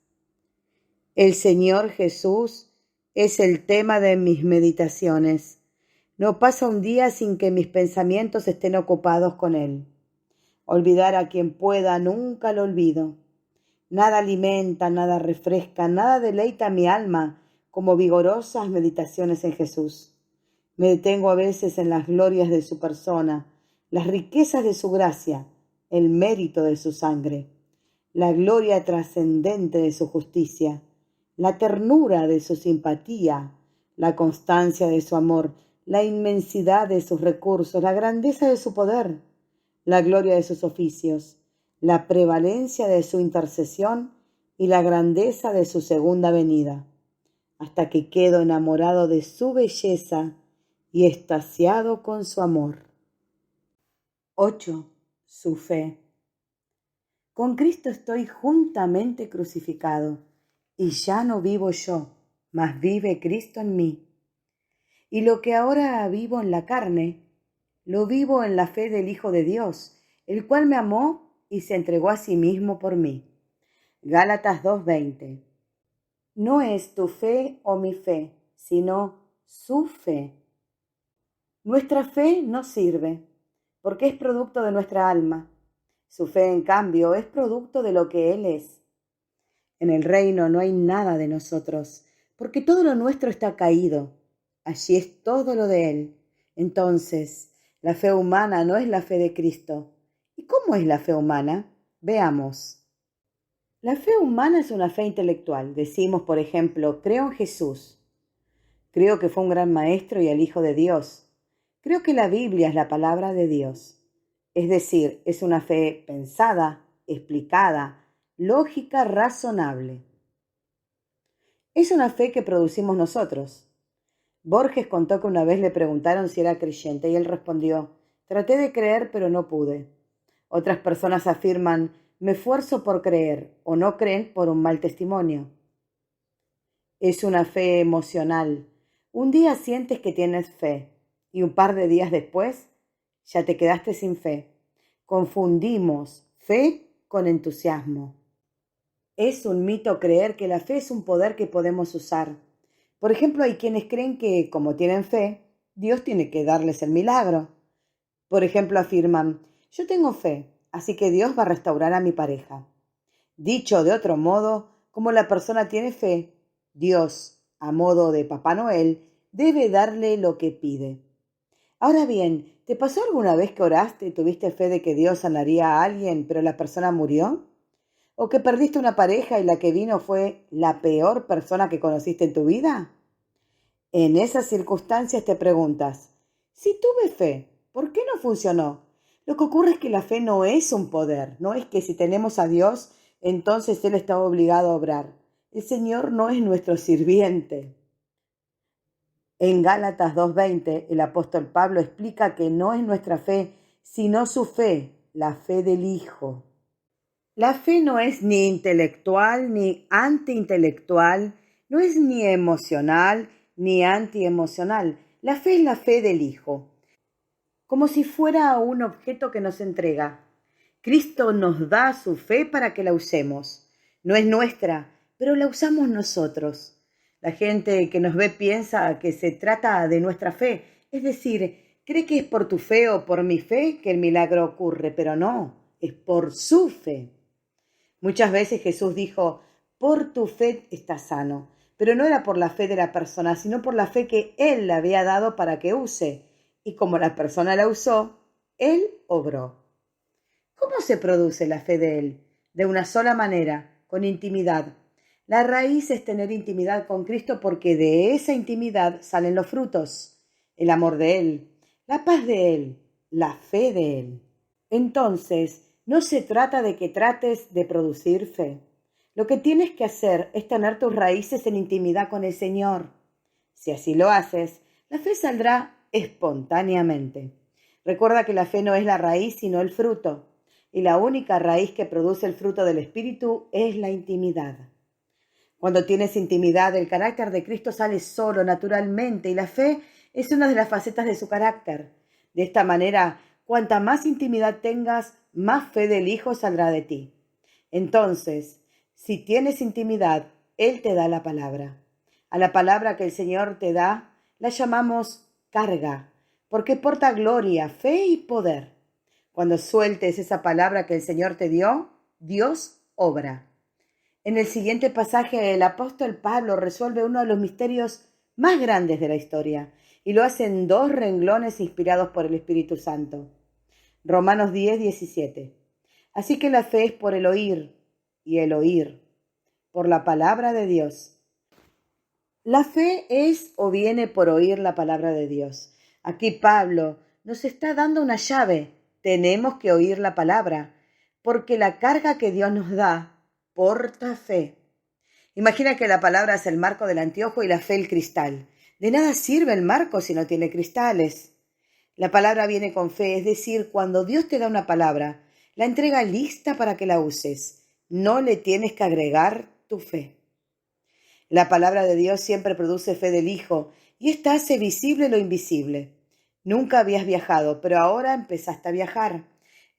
El Señor Jesús es el tema de mis meditaciones. No pasa un día sin que mis pensamientos estén ocupados con Él. Olvidar a quien pueda, nunca lo olvido. Nada alimenta, nada refresca, nada deleita mi alma como vigorosas meditaciones en Jesús. Me detengo a veces en las glorias de su persona, las riquezas de su gracia, el mérito de su sangre, la gloria trascendente de su justicia, la ternura de su simpatía, la constancia de su amor, la inmensidad de sus recursos, la grandeza de su poder, la gloria de sus oficios, la prevalencia de su intercesión y la grandeza de su segunda venida, hasta que quedo enamorado de su belleza y extasiado con su amor. 8. Su fe. Con Cristo estoy juntamente crucificado, y ya no vivo yo, mas vive Cristo en mí. Y lo que ahora vivo en la carne, lo vivo en la fe del Hijo de Dios, el cual me amó y se entregó a sí mismo por mí. Gálatas 2:20. No es tu fe o mi fe, sino su fe. Nuestra fe no sirve, porque es producto de nuestra alma. Su fe, en cambio, es producto de lo que Él es. En el reino no hay nada de nosotros, porque todo lo nuestro está caído. Allí es todo lo de Él. Entonces, la fe humana no es la fe de Cristo. ¿Y cómo es la fe humana? Veamos. La fe humana es una fe intelectual. Decimos, por ejemplo, creo en Jesús. Creo que fue un gran maestro y el Hijo de Dios. Creo que la Biblia es la palabra de Dios. Es decir, es una fe pensada, explicada, lógica, razonable. Es una fe que producimos nosotros. Borges contó que una vez le preguntaron si era creyente y él respondió: traté de creer, pero no pude. Otras personas afirman: me esfuerzo por creer, o no creen por un mal testimonio. Es una fe emocional. Un día sientes que tienes fe y un par de días después ya te quedaste sin fe. Confundimos fe con entusiasmo. Es un mito creer que la fe es un poder que podemos usar. Por ejemplo, hay quienes creen que, como tienen fe, Dios tiene que darles el milagro. Por ejemplo, afirman: yo tengo fe, así que Dios va a restaurar a mi pareja. Dicho de otro modo, como la persona tiene fe, Dios, a modo de Papá Noel, debe darle lo que pide. Ahora bien, ¿Te pasó alguna vez que oraste y tuviste fe de que Dios sanaría a alguien, pero la persona murió? ¿O que perdiste una pareja y la que vino fue la peor persona que conociste en tu vida? En esas circunstancias te preguntas, si tuve fe, ¿por qué no funcionó? Lo que ocurre es que la fe no es un poder, no es que si tenemos a Dios, entonces Él está obligado a obrar. El Señor no es nuestro sirviente. En Gálatas 2:20, el apóstol Pablo explica que no es nuestra fe, sino su fe, la fe del Hijo. La fe no es ni intelectual ni antiintelectual, no es ni emocional ni antiemocional. La fe es la fe del Hijo, como si fuera un objeto que nos entrega. Cristo nos da su fe para que la usemos. No es nuestra, pero la usamos nosotros. La gente que nos ve piensa que se trata de nuestra fe, es decir, cree que es por tu fe o por mi fe que el milagro ocurre, pero no, es por su fe. Muchas veces Jesús dijo, por tu fe estás sano, pero no era por la fe de la persona, sino por la fe que Él le había dado para que use. Y como la persona la usó, Él obró. ¿Cómo se produce la fe de Él? De una sola manera, con intimidad. La raíz es tener intimidad con Cristo porque de esa intimidad salen los frutos, el amor de Él, la paz de Él, la fe de Él. Entonces, no se trata de que trates de producir fe. Lo que tienes que hacer es tener tus raíces en intimidad con el Señor. Si así lo haces, la fe saldrá espontáneamente. Recuerda que la fe no es la raíz, sino el fruto. Y la única raíz que produce el fruto del Espíritu es la intimidad. Cuando tienes intimidad, el carácter de Cristo sale solo, naturalmente, y la fe es una de las facetas de su carácter. De esta manera, cuanta más intimidad tengas, más fe del Hijo saldrá de ti. Entonces, si tienes intimidad, Él te da la palabra. A la palabra que el Señor te da, la llamamos carga, porque porta gloria, fe y poder. Cuando sueltes esa palabra que el Señor te dio, Dios obra. En el siguiente pasaje, el apóstol Pablo resuelve uno de los misterios más grandes de la historia y lo hace en 2 renglones inspirados por el Espíritu Santo. Romanos 10:17. Así que la fe es por el oír y el oír por la palabra de Dios. La fe es o viene por oír la palabra de Dios. Aquí Pablo nos está dando una llave. Tenemos que oír la palabra, porque la carga que Dios nos da porta fe. Imagina que la palabra es el marco del anteojo y la fe el cristal. De nada sirve el marco si no tiene cristales. La palabra viene con fe, es decir, cuando Dios te da una palabra, la entrega lista para que la uses. No le tienes que agregar tu fe. La palabra de Dios siempre produce fe del Hijo y esta hace visible lo invisible. Nunca habías viajado, pero ahora empezaste a viajar.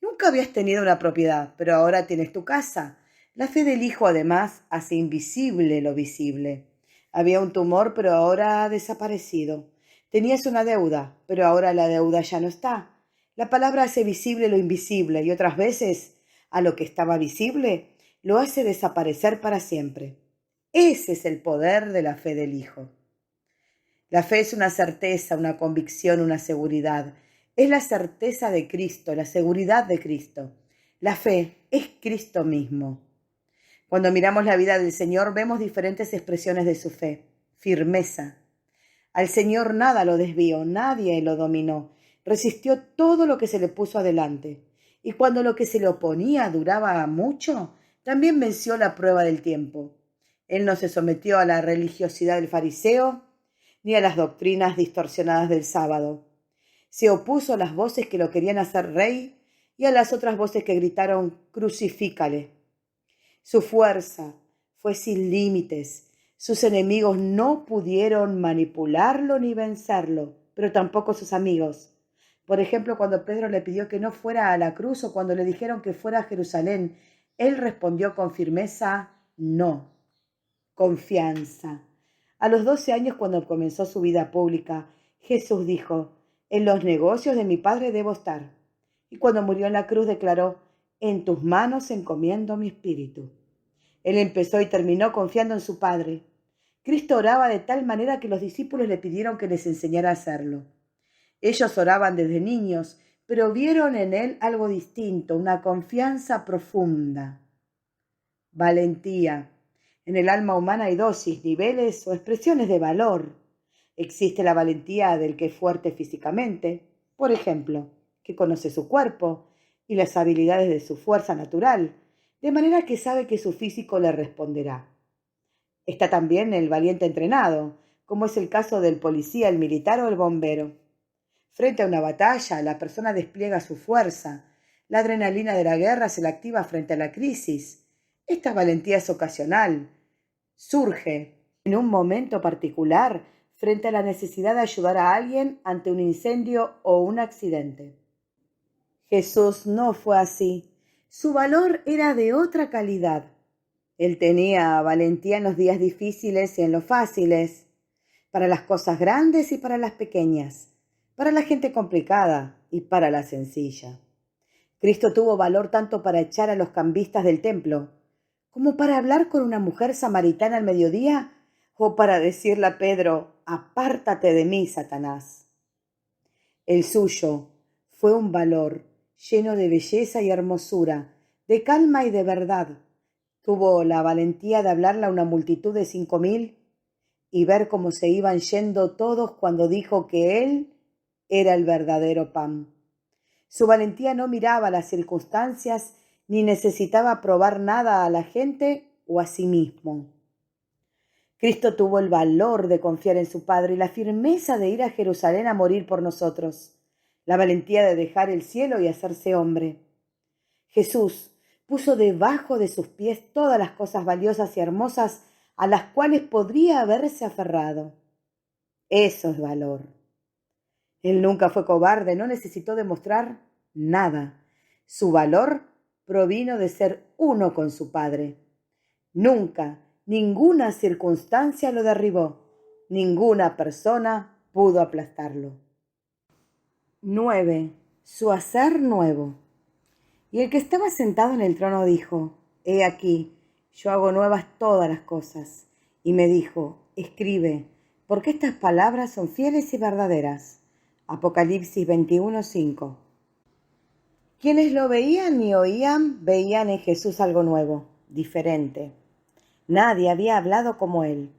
Nunca habías tenido una propiedad, pero ahora tienes tu casa. La fe del Hijo, además, hace invisible lo visible. Había un tumor, pero ahora ha desaparecido. Tenías una deuda, pero ahora la deuda ya no está. La palabra hace visible lo invisible y otras veces, a lo que estaba visible, lo hace desaparecer para siempre. Ese es el poder de la fe del Hijo. La fe es una certeza, una convicción, una seguridad. Es la certeza de Cristo, la seguridad de Cristo. La fe es Cristo mismo. Cuando miramos la vida del Señor, vemos diferentes expresiones de su fe. Firmeza. Al Señor nada lo desvió, nadie lo dominó. Resistió todo lo que se le puso adelante. Y cuando lo que se le oponía duraba mucho, también venció la prueba del tiempo. Él no se sometió a la religiosidad del fariseo ni a las doctrinas distorsionadas del sábado. Se opuso a las voces que lo querían hacer rey y a las otras voces que gritaron «Crucifícale». Su fuerza fue sin límites. Sus enemigos no pudieron manipularlo ni vencerlo, pero tampoco sus amigos. Por ejemplo, cuando Pedro le pidió que no fuera a la cruz o cuando le dijeron que fuera a Jerusalén, él respondió con firmeza «No». Confianza. A los 12 años, cuando comenzó su vida pública, Jesús dijo, «En los negocios de mi Padre debo estar». Y cuando murió en la cruz declaró, «En tus manos encomiendo mi espíritu». Él empezó y terminó confiando en su Padre. Cristo oraba de tal manera que los discípulos le pidieron que les enseñara a hacerlo. Ellos oraban desde niños, pero vieron en él algo distinto, una confianza profunda. Valentía. En el alma humana hay dosis, niveles o expresiones de valor. Existe la valentía del que es fuerte físicamente, por ejemplo, que conoce su cuerpo y las habilidades de su fuerza natural, de manera que sabe que su físico le responderá. Está también el valiente entrenado, como es el caso del policía, el militar o el bombero. Frente a una batalla, la persona despliega su fuerza. La adrenalina de la guerra se la activa frente a la crisis. Esta valentía es ocasional. Surge en un momento particular frente a la necesidad de ayudar a alguien ante un incendio o un accidente. Jesús no fue así. Su valor era de otra calidad. Él tenía valentía en los días difíciles y en los fáciles, para las cosas grandes y para las pequeñas, para la gente complicada y para la sencilla. Cristo tuvo valor tanto para echar a los cambistas del templo, como para hablar con una mujer samaritana al mediodía, o para decirle a Pedro, apártate de mí, Satanás. El suyo fue un valor lleno de belleza y hermosura, de calma y de verdad. Tuvo la valentía de hablarle a una multitud de 5.000 y ver cómo se iban yendo todos cuando dijo que él era el verdadero pan. Su valentía no miraba las circunstancias ni necesitaba probar nada a la gente o a sí mismo. Cristo tuvo el valor de confiar en su Padre y la firmeza de ir a Jerusalén a morir por nosotros, la valentía de dejar el cielo y hacerse hombre. Jesús puso debajo de sus pies todas las cosas valiosas y hermosas a las cuales podría haberse aferrado. Eso es valor. Él nunca fue cobarde, no necesitó demostrar nada. Su valor provino de ser uno con su Padre. Nunca, ninguna circunstancia lo derribó, ninguna persona pudo aplastarlo. 9. Su hacer nuevo. Y el que estaba sentado en el trono dijo, he aquí, yo hago nuevas todas las cosas. Y me dijo, escribe, porque estas palabras son fieles y verdaderas. Apocalipsis 21:5. Quienes lo veían y oían, veían en Jesús algo nuevo, diferente. Nadie había hablado como él.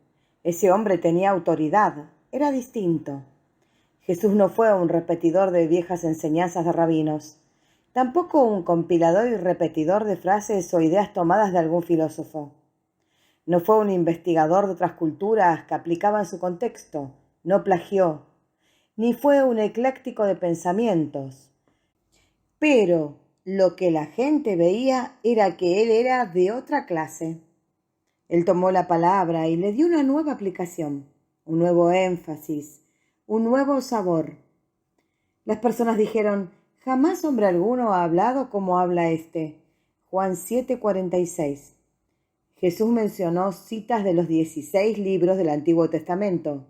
Ese hombre tenía autoridad, era distinto. Jesús no fue un repetidor de viejas enseñanzas de rabinos, tampoco un compilador y repetidor de frases o ideas tomadas de algún filósofo. No fue un investigador de otras culturas que aplicaban su contexto, no plagió, ni fue un ecléctico de pensamientos. Pero lo que la gente veía era que él era de otra clase. Él tomó la palabra y le dio una nueva aplicación, un nuevo énfasis, un nuevo sabor. Las personas dijeron, jamás hombre alguno ha hablado como habla este. Juan 7:46. Jesús mencionó citas de los 16 libros del Antiguo Testamento.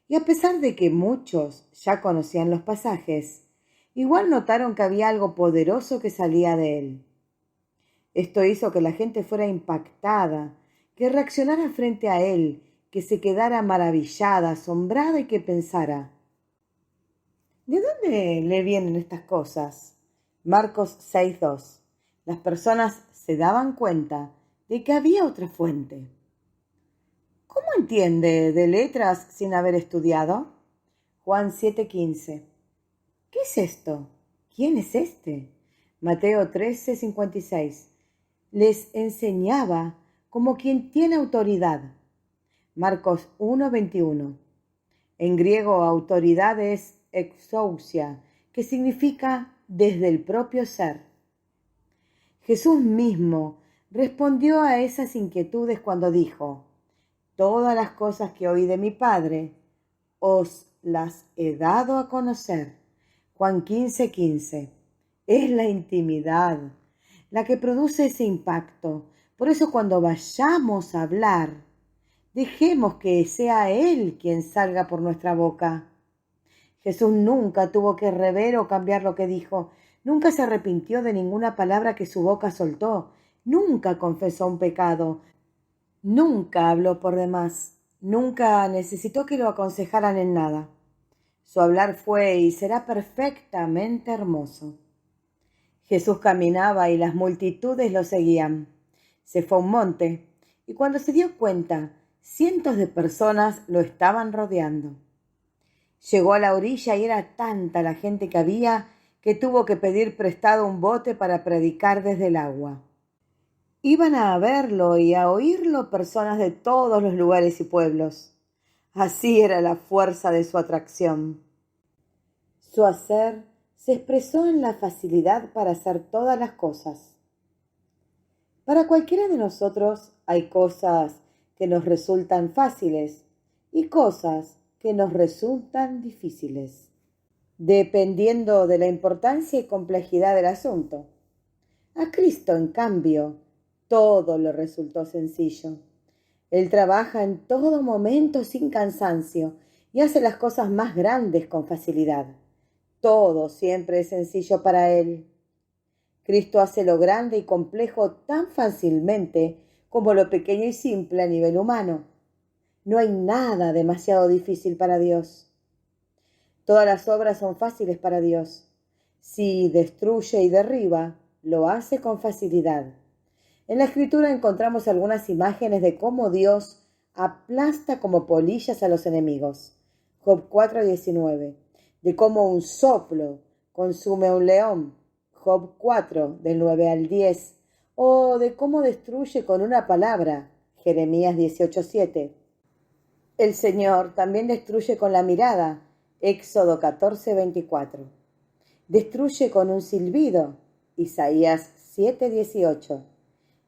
Y a pesar de que muchos ya conocían los pasajes, igual notaron que había algo poderoso que salía de él. Esto hizo que la gente fuera impactada, que reaccionara frente a él, que se quedara maravillada, asombrada y que pensara, ¿de dónde le vienen estas cosas? Marcos 6:2. Las personas se daban cuenta de que había otra fuente. ¿Cómo entiende de letras sin haber estudiado? Juan 7:15. ¿Qué es esto? ¿Quién es este? Mateo 13:56. Les enseñaba como quien tiene autoridad. Marcos 1:21. En griego, autoridad es exousia, que significa desde el propio ser. Jesús mismo respondió a esas inquietudes cuando dijo, todas las cosas que oí de mi Padre, os las he dado a conocer. Juan 15:15. Es la intimidad la que produce ese impacto. Por eso cuando vayamos a hablar, dejemos que sea Él quien salga por nuestra boca. Jesús nunca tuvo que rever o cambiar lo que dijo. Nunca se arrepintió de ninguna palabra que su boca soltó. Nunca confesó un pecado. Nunca habló por demás. Nunca necesitó que lo aconsejaran en nada. Su hablar fue y será perfectamente hermoso. Jesús caminaba y las multitudes lo seguían. Se fue a un monte y cuando se dio cuenta, cientos de personas lo estaban rodeando. Llegó a la orilla y era tanta la gente que había que tuvo que pedir prestado un bote para predicar desde el agua. Iban a verlo y a oírlo personas de todos los lugares y pueblos. Así era la fuerza de su atracción. Su hacer se expresó en la facilidad para hacer todas las cosas. Para cualquiera de nosotros hay cosas que nos resultan fáciles y cosas que nos resultan difíciles, dependiendo de la importancia y complejidad del asunto. A Cristo, en cambio, todo le resultó sencillo. Él trabaja en todo momento sin cansancio y hace las cosas más grandes con facilidad. Todo siempre es sencillo para Él. Cristo hace lo grande y complejo tan fácilmente como lo pequeño y simple a nivel humano. No hay nada demasiado difícil para Dios. Todas las obras son fáciles para Dios. Si destruye y derriba, lo hace con facilidad. En la Escritura encontramos algunas imágenes de cómo Dios aplasta como polillas a los enemigos. Job 4:19. De cómo un soplo consume a un león. Job 4, del 9 al 10. O de cómo destruye con una palabra. Jeremías 18:7. El Señor también destruye con la mirada. Éxodo 14:24. Destruye con un silbido. Isaías 7:18.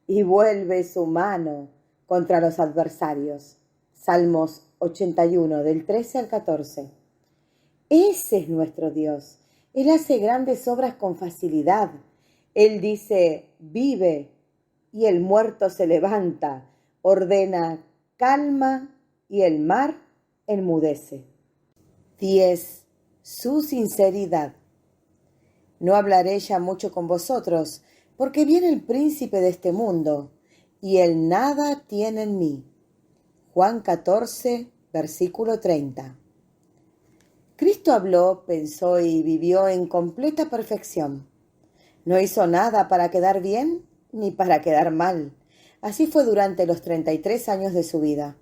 Y vuelve su mano contra los adversarios. Salmos 81, del 13 al 14. Ese es nuestro Dios. Él hace grandes obras con facilidad. Él dice, vive, y el muerto se levanta. Ordena calma, y el mar enmudece. 10. Su sinceridad. No hablaré ya mucho con vosotros, porque viene el príncipe de este mundo, y él nada tiene en mí. Juan 14, versículo 30. Cristo habló, pensó y vivió en completa perfección. No hizo nada para quedar bien ni para quedar mal. Así fue durante los 33 años de su vida.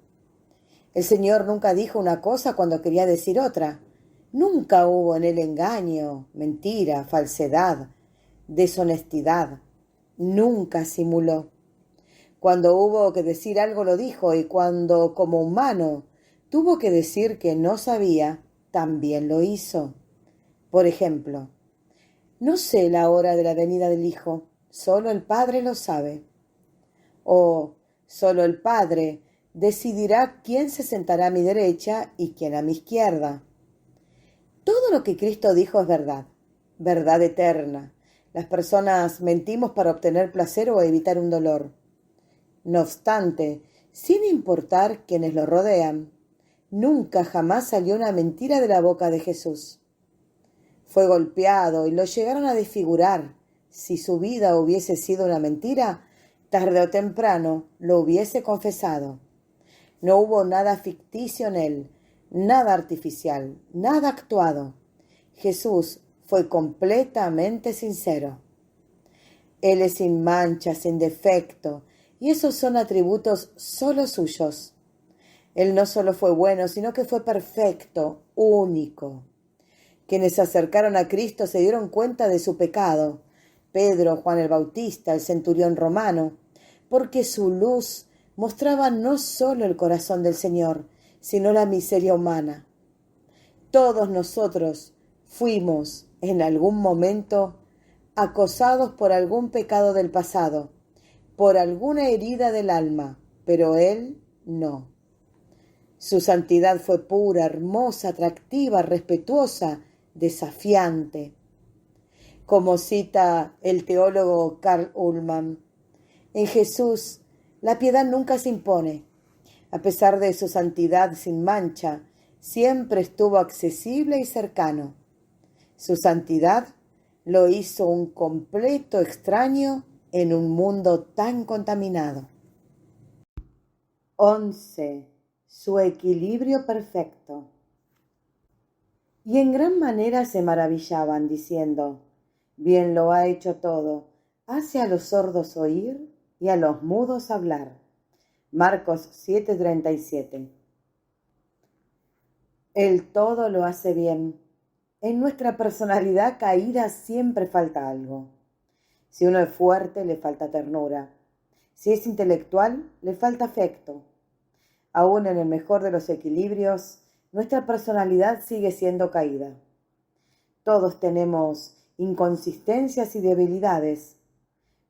El Señor nunca dijo una cosa cuando quería decir otra. Nunca hubo en él engaño, mentira, falsedad, deshonestidad. Nunca simuló. Cuando hubo que decir algo lo dijo, y cuando, como humano, tuvo que decir que no sabía, también lo hizo. Por ejemplo, no sé la hora de la venida del Hijo, solo el Padre lo sabe. O solo el Padre decidirá quién se sentará a mi derecha y quién a mi izquierda. Todo lo que Cristo dijo es verdad, verdad eterna. Las personas mentimos para obtener placer o evitar un dolor. No obstante, sin importar quienes lo rodean, nunca jamás salió una mentira de la boca de Jesús. Fue golpeado y lo llegaron a desfigurar. Si su vida hubiese sido una mentira, tarde o temprano lo hubiese confesado. No hubo nada ficticio en él, nada artificial, nada actuado. Jesús fue completamente sincero. Él es sin mancha, sin defecto, y esos son atributos solo suyos. Él no solo fue bueno, sino que fue perfecto, único. Quienes se acercaron a Cristo se dieron cuenta de su pecado. Pedro, Juan el Bautista, el centurión romano, porque su luz mostraba no solo el corazón del Señor, sino la miseria humana. Todos nosotros fuimos, en algún momento, acosados por algún pecado del pasado, por alguna herida del alma, pero Él no. Su santidad fue pura, hermosa, atractiva, respetuosa, desafiante. Como cita el teólogo Karl Ullmann, en Jesús la piedad nunca se impone. A pesar de su santidad sin mancha, siempre estuvo accesible y cercano. Su santidad lo hizo un completo extraño en un mundo tan contaminado. 11. Su equilibrio perfecto. y en gran manera se maravillaban, diciendo: bien lo ha hecho todo, hace a los sordos oír y a los mudos hablar. Marcos 7:37. El todo lo hace bien. En nuestra personalidad caída siempre falta algo. Si uno es fuerte, le falta ternura. Si es intelectual, le falta afecto. Aún en el mejor de los equilibrios, nuestra personalidad sigue siendo caída. Todos tenemos inconsistencias y debilidades,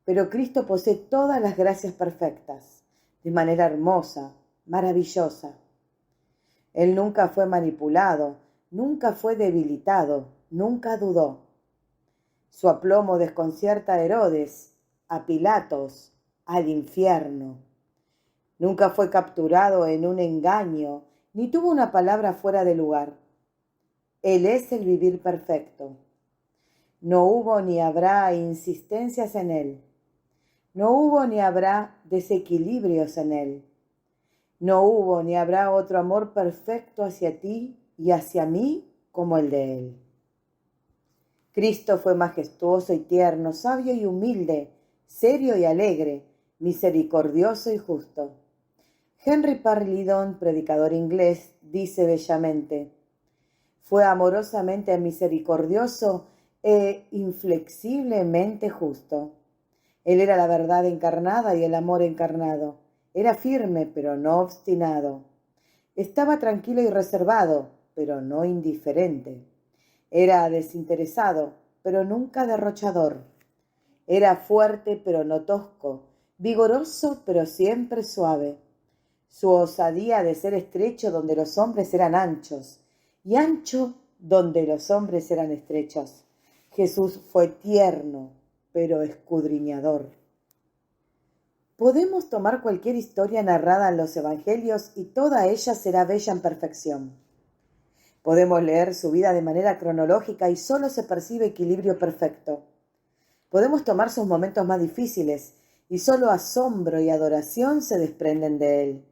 pero Cristo posee todas las gracias perfectas, de manera hermosa, maravillosa. Él nunca fue manipulado, nunca fue debilitado, nunca dudó. Su aplomo desconcierta a Herodes, a Pilatos, al infierno. Nunca fue capturado en un engaño, ni tuvo una palabra fuera de lugar. Él es el vivir perfecto. No hubo ni habrá insistencias en él. No hubo ni habrá desequilibrios en él. No hubo ni habrá otro amor perfecto hacia ti y hacia mí como el de él. Cristo fue majestuoso y tierno, sabio y humilde, serio y alegre, misericordioso y justo. Henry Parlidon, predicador inglés, dice bellamente: fue amorosamente misericordioso e inflexiblemente justo. Él era la verdad encarnada y el amor encarnado. Era firme, pero no obstinado. Estaba tranquilo y reservado, pero no indiferente. Era desinteresado, pero nunca derrochador. Era fuerte, pero no tosco. Vigoroso, pero siempre suave. Su osadía de ser estrecho donde los hombres eran anchos, y ancho donde los hombres eran estrechos. Jesús fue tierno, pero escudriñador. Podemos tomar cualquier historia narrada en los evangelios y toda ella será bella en perfección. Podemos leer su vida de manera cronológica y solo se percibe equilibrio perfecto. Podemos tomar sus momentos más difíciles y solo asombro y adoración se desprenden de él.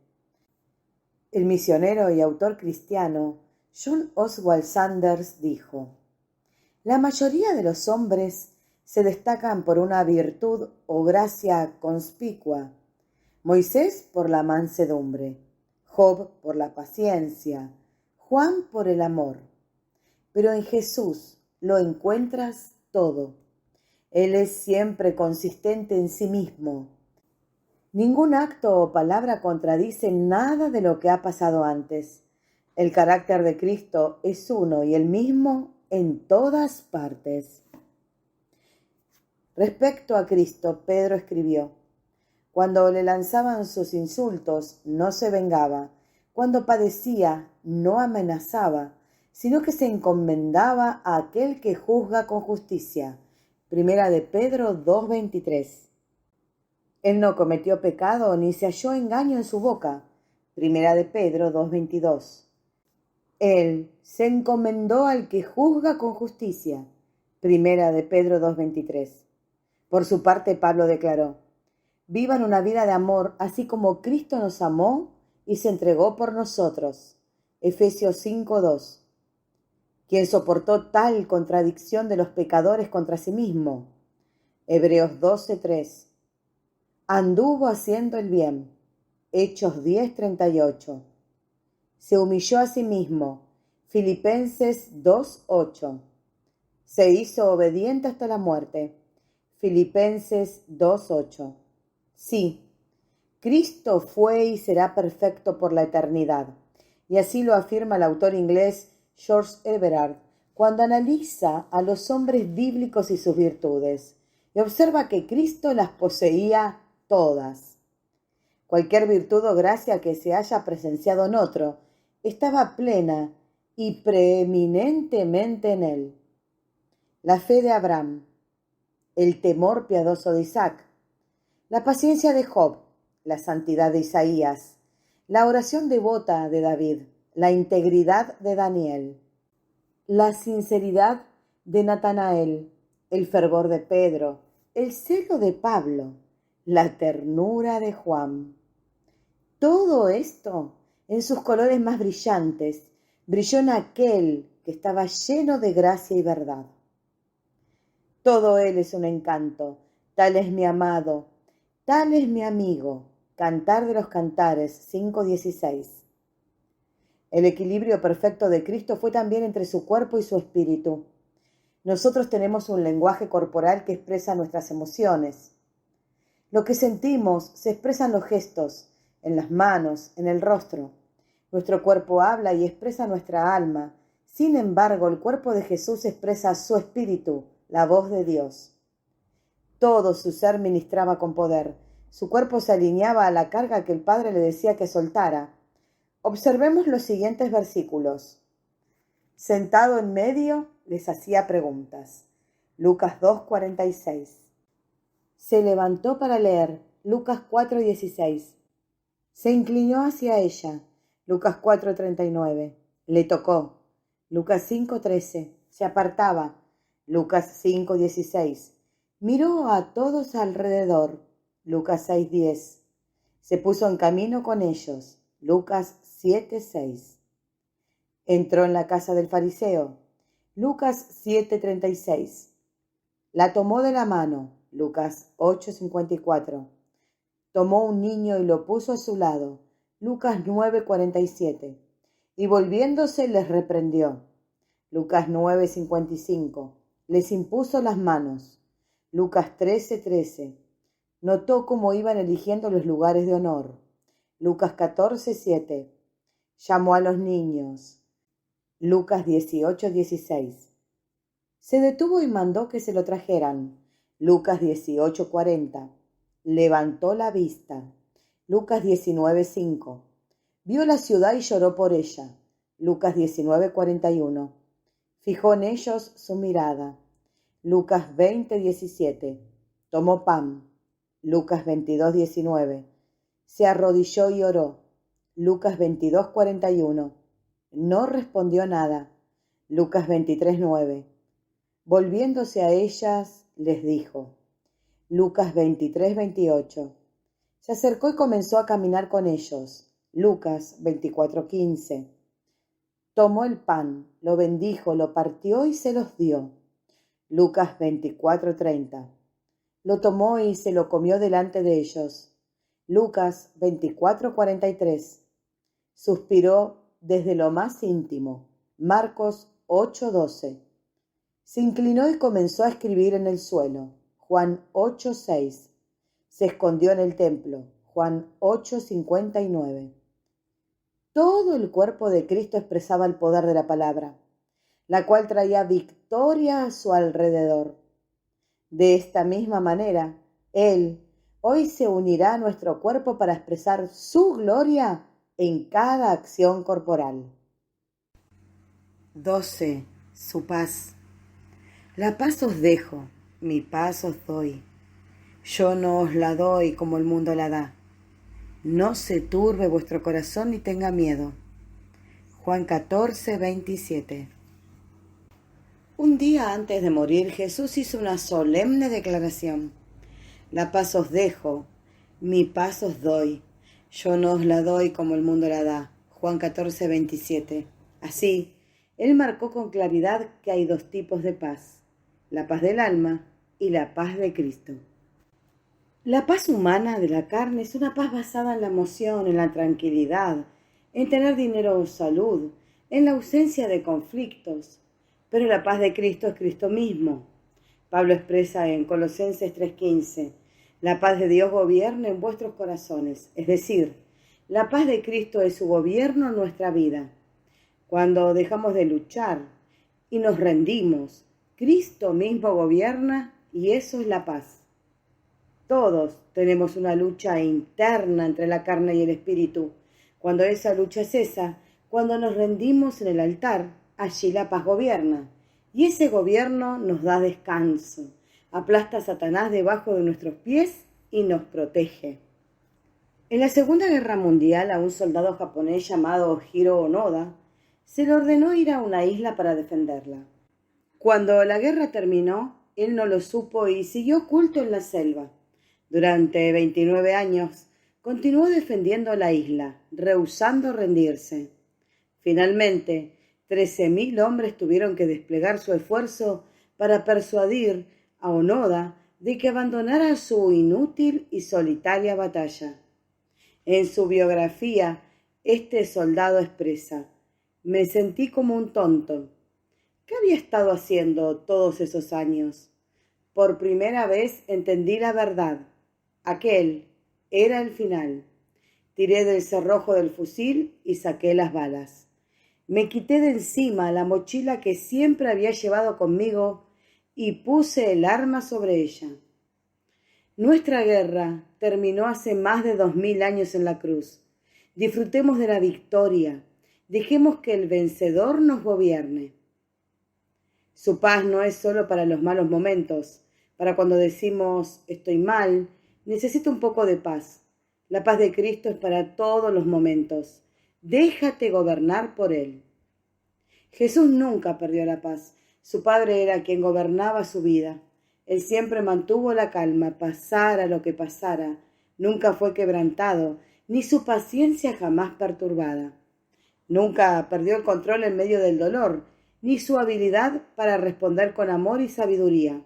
El misionero y autor cristiano John Oswald Sanders dijo: la mayoría de los hombres se destacan por una virtud o gracia conspicua. Moisés por la mansedumbre, Job por la paciencia, Juan por el amor. Pero en Jesús lo encuentras todo. Él es siempre consistente en sí mismo. Ningún acto o palabra contradice nada de lo que ha pasado antes. El carácter de Cristo es uno y el mismo en todas partes. Respecto a Cristo, Pedro escribió: cuando le lanzaban sus insultos, no se vengaba. Cuando padecía, no amenazaba, sino que se encomendaba a aquel que juzga con justicia. Primera de Pedro 2:23. Él no cometió pecado ni se halló engaño en su boca. Primera de Pedro 2:22. Él se encomendó al que juzga con justicia. Primera de Pedro 2:23. Por su parte, Pablo declaró: vivan una vida de amor, así como Cristo nos amó y se entregó por nosotros. Efesios 5:2. Quien soportó tal contradicción de los pecadores contra sí mismo. Hebreos 12:3. Anduvo haciendo el bien. Hechos 10:38. Se humilló a sí mismo. Filipenses 2:8. Se hizo obediente hasta la muerte. Filipenses 2:8. Sí, Cristo fue y será perfecto por la eternidad. Y así lo afirma el autor inglés George Everard cuando analiza a los hombres bíblicos y sus virtudes, y observa que Cristo las poseía todas. Cualquier virtud o gracia que se haya presenciado en otro estaba plena y preeminentemente en él. La fe de Abraham, el temor piadoso de Isaac, la paciencia de Job, la santidad de Isaías, la oración devota de David, la integridad de Daniel, la sinceridad de Natanael, el fervor de Pedro, el celo de Pablo, la ternura de Juan. Todo esto, en sus colores más brillantes, brilló en aquel que estaba lleno de gracia y verdad. Todo él es un encanto, tal es mi amado, tal es mi amigo. Cantar de los Cantares 5:16. El equilibrio perfecto de Cristo fue también entre su cuerpo y su espíritu. Nosotros tenemos un lenguaje corporal que expresa nuestras emociones. Lo que sentimos se expresa en los gestos, en las manos, en el rostro. Nuestro cuerpo habla y expresa nuestra alma. Sin embargo, el cuerpo de Jesús expresa su espíritu, la voz de Dios. Todo su ser ministraba con poder. Su cuerpo se alineaba a la carga que el Padre le decía que soltara. Observemos los siguientes versículos. Sentado en medio, les hacía preguntas. Lucas 2:46. Se levantó para leer. Lucas 4:16. Se inclinó hacia ella. Lucas 4:39. Le tocó. Lucas 5:13. Se apartaba. Lucas 5:16. Miró a todos alrededor. Lucas 6:10. Se puso en camino con ellos. Lucas 7:6. Entró en la casa del fariseo. Lucas 7:36. La tomó de la mano. Lucas 8:54. Tomó un niño y lo puso a su lado. Lucas 9:47. Y volviéndose les reprendió. Lucas 9:55. Les impuso las manos. Lucas 13:13. Notó cómo iban eligiendo los lugares de honor. Lucas 14:7. Llamó a los niños. Lucas 18:16. Se detuvo y mandó que se lo trajeran. Lucas 18:40. Levantó la vista. Lucas 19:5. Vio la ciudad y lloró por ella. Lucas 19:41. Fijó en ellos su mirada. Lucas 20:17. Tomó pan. Lucas 22:19. Se arrodilló y oró. Lucas 22:41. No respondió nada. Lucas 23:9. Volviéndose a ellas, les dijo. Lucas 23:28. Se acercó y comenzó a caminar con ellos. Lucas 24:15. Tomó el pan, lo bendijo, lo partió y se los dio. Lucas 24:30. Lo tomó y se lo comió delante de ellos. Lucas 24:43. Suspiró desde lo más íntimo. Marcos 8:12. Se inclinó y comenzó a escribir en el suelo. Juan 8:6. Se escondió en el templo. Juan 8:59. Todo el cuerpo de Cristo expresaba el poder de la palabra, la cual traía victoria a su alrededor. De esta misma manera, Él hoy se unirá a nuestro cuerpo para expresar su gloria en cada acción corporal. 12. Su paz. La paz os dejo, mi paz os doy. Yo no os la doy como el mundo la da. No se turbe vuestro corazón ni tenga miedo. Juan 14:27. Un día antes de morir, Jesús hizo una solemne declaración. La paz os dejo, mi paz os doy. Yo no os la doy como el mundo la da. Juan 14:27. Así, Él marcó con claridad que hay dos tipos de paz: la paz del alma y la paz de Cristo. La paz humana de la carne es una paz basada en la emoción, en la tranquilidad, en tener dinero o salud, en la ausencia de conflictos. Pero la paz de Cristo es Cristo mismo. Pablo expresa en Colosenses 3:15, la paz de Dios gobierna en vuestros corazones, es decir, la paz de Cristo es su gobierno en nuestra vida. Cuando dejamos de luchar y nos rendimos, Cristo mismo gobierna y eso es la paz. Todos tenemos una lucha interna entre la carne y el espíritu. Cuando esa lucha cesa, cuando nos rendimos en el altar, allí la paz gobierna. Y ese gobierno nos da descanso, aplasta a Satanás debajo de nuestros pies y nos protege. En la Segunda Guerra Mundial, a un soldado japonés llamado Hiro Onoda, se le ordenó ir a una isla para defenderla. Cuando la guerra terminó, él no lo supo y siguió oculto en la selva. Durante 29 años, continuó defendiendo la isla, rehusando rendirse. Finalmente, 13.000 hombres tuvieron que desplegar su esfuerzo para persuadir a Onoda de que abandonara su inútil y solitaria batalla. En su biografía, este soldado expresa: «Me sentí como un tonto». ¿Qué había estado haciendo todos esos años? Por primera vez entendí la verdad. Aquel era el final. Tiré del cerrojo del fusil y saqué las balas. Me quité de encima la mochila que siempre había llevado conmigo y puse el arma sobre ella. Nuestra guerra terminó hace más de 2000 años en la cruz. Disfrutemos de la victoria. Dejemos que el vencedor nos gobierne. Su paz no es solo para los malos momentos. Para cuando decimos estoy mal, necesito un poco de paz. La paz de Cristo es para todos los momentos. Déjate gobernar por Él. Jesús nunca perdió la paz. Su Padre era quien gobernaba su vida. Él siempre mantuvo la calma, pasara lo que pasara. Nunca fue quebrantado, ni su paciencia jamás perturbada. Nunca perdió el control en medio del dolor, ni su habilidad para responder con amor y sabiduría.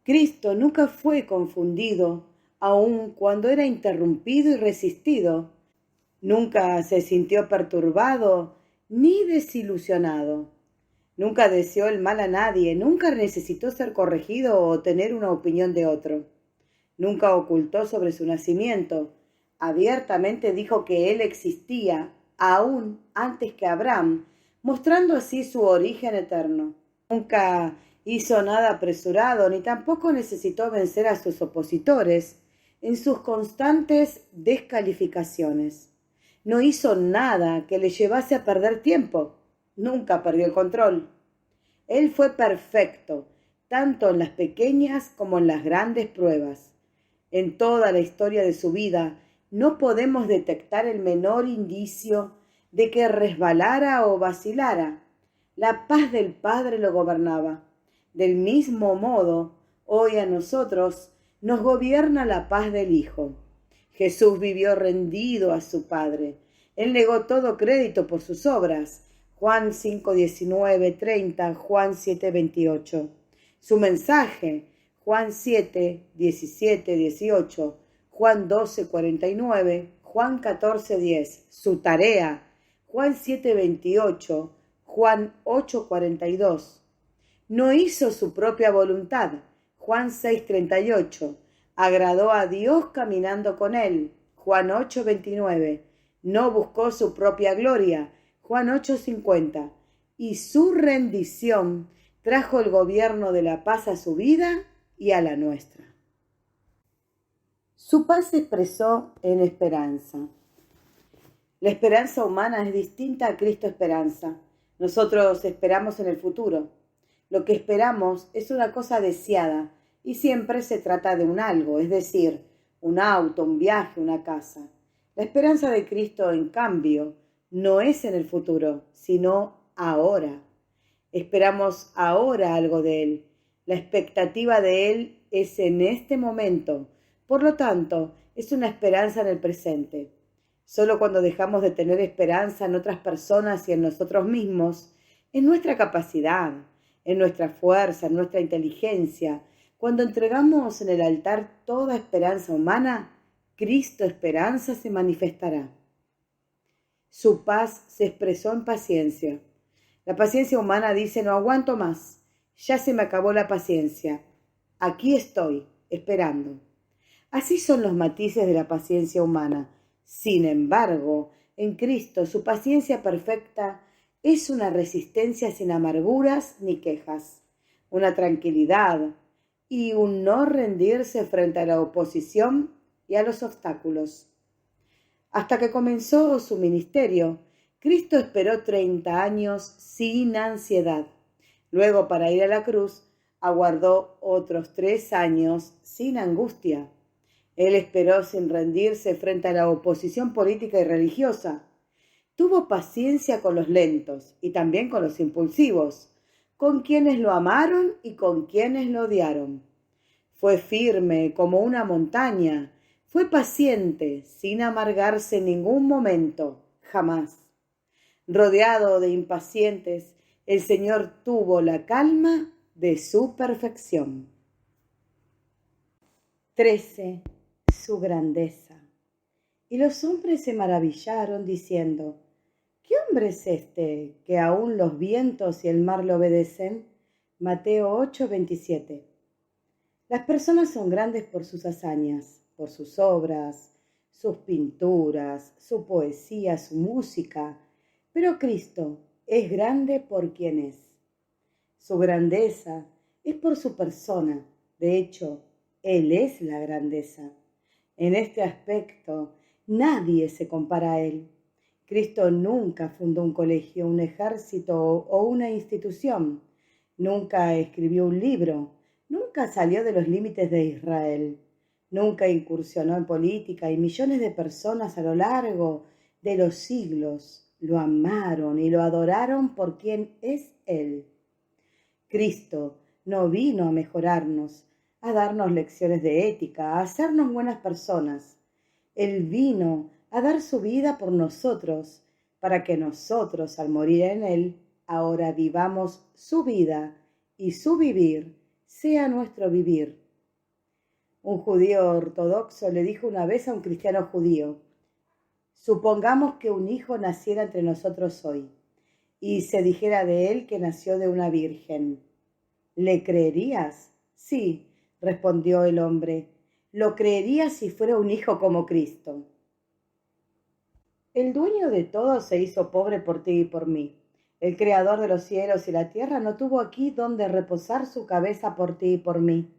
Cristo nunca fue confundido, aun cuando era interrumpido y resistido. Nunca se sintió perturbado ni desilusionado. Nunca deseó el mal a nadie, nunca necesitó ser corregido o tener una opinión de otro. Nunca ocultó sobre su nacimiento. Abiertamente dijo que él existía aún antes que Abraham, mostrando así su origen eterno. Nunca hizo nada apresurado, ni tampoco necesitó vencer a sus opositores en sus constantes descalificaciones. No hizo nada que le llevase a perder tiempo. Nunca perdió el control. Él fue perfecto, tanto en las pequeñas como en las grandes pruebas. En toda la historia de su vida, no podemos detectar el menor indicio de que resbalara o vacilara. La paz del Padre lo gobernaba. Del mismo modo, hoy a nosotros nos gobierna la paz del Hijo. Jesús vivió rendido a su Padre. Él negó todo crédito por sus obras. Juan 5, 19, 30, Juan 7, 28. Su mensaje, Juan 7, 17, 18, Juan 12, 49, Juan 14, 10. Su tarea, Juan 7, 28, Juan 8, 42. No hizo su propia voluntad, Juan 6, 38. Agradó a Dios caminando con él, Juan 8, 29. No buscó su propia gloria, Juan 8, 50. Y su rendición trajo el gobierno de la paz a su vida y a la nuestra. Su paz se expresó en esperanza. La esperanza humana es distinta a Cristo esperanza. Nosotros esperamos en el futuro. Lo que esperamos es una cosa deseada y siempre se trata de un algo, es decir, un auto, un viaje, una casa. La esperanza de Cristo, en cambio, no es en el futuro, sino ahora. Esperamos ahora algo de Él. La expectativa de Él es en este momento. Por lo tanto, es una esperanza en el presente. Solo cuando dejamos de tener esperanza en otras personas y en nosotros mismos, en nuestra capacidad, en nuestra fuerza, en nuestra inteligencia, cuando entregamos en el altar toda esperanza humana, Cristo esperanza se manifestará. Su paz se expresó en paciencia. La paciencia humana dice: no aguanto más, ya se me acabó la paciencia. Aquí estoy, esperando. Así son los matices de la paciencia humana. Sin embargo, en Cristo su paciencia perfecta es una resistencia sin amarguras ni quejas, una tranquilidad y un no rendirse frente a la oposición y a los obstáculos. Hasta que comenzó su ministerio, Cristo esperó 30 años sin ansiedad. Luego, para ir a la cruz, aguardó otros 3 años sin angustia. Él esperó sin rendirse frente a la oposición política y religiosa. Tuvo paciencia con los lentos y también con los impulsivos, con quienes lo amaron y con quienes lo odiaron. Fue firme como una montaña. Fue paciente, sin amargarse en ningún momento, jamás. Rodeado de impacientes, el Señor tuvo la calma de su perfección. 13. Su grandeza. Y los hombres se maravillaron diciendo: ¿qué hombre es este que aún los vientos y el mar le obedecen? Mateo 8:27. Las personas son grandes por sus hazañas, por sus obras, sus pinturas, su poesía, su música, pero Cristo es grande por quien es. Su grandeza es por su persona. De hecho, Él es la grandeza. En este aspecto, nadie se compara a Él. Cristo nunca fundó un colegio, un ejército o una institución. Nunca escribió un libro. Nunca salió de los límites de Israel. Nunca incursionó en política y millones de personas a lo largo de los siglos lo amaron y lo adoraron por quien es Él. Cristo no vino a mejorarnos, a darnos lecciones de ética, a hacernos buenas personas. Él vino a dar su vida por nosotros, para que nosotros, al morir en Él, ahora vivamos su vida y su vivir sea nuestro vivir. Un judío ortodoxo le dijo una vez a un cristiano judío: supongamos que un hijo naciera entre nosotros hoy y se dijera de él que nació de una virgen. ¿Le creerías? Sí, respondió el hombre. Lo creería si fuera un hijo como Cristo. El dueño de todo se hizo pobre por ti y por mí. El creador de los cielos y la tierra no tuvo aquí donde reposar su cabeza por ti y por mí.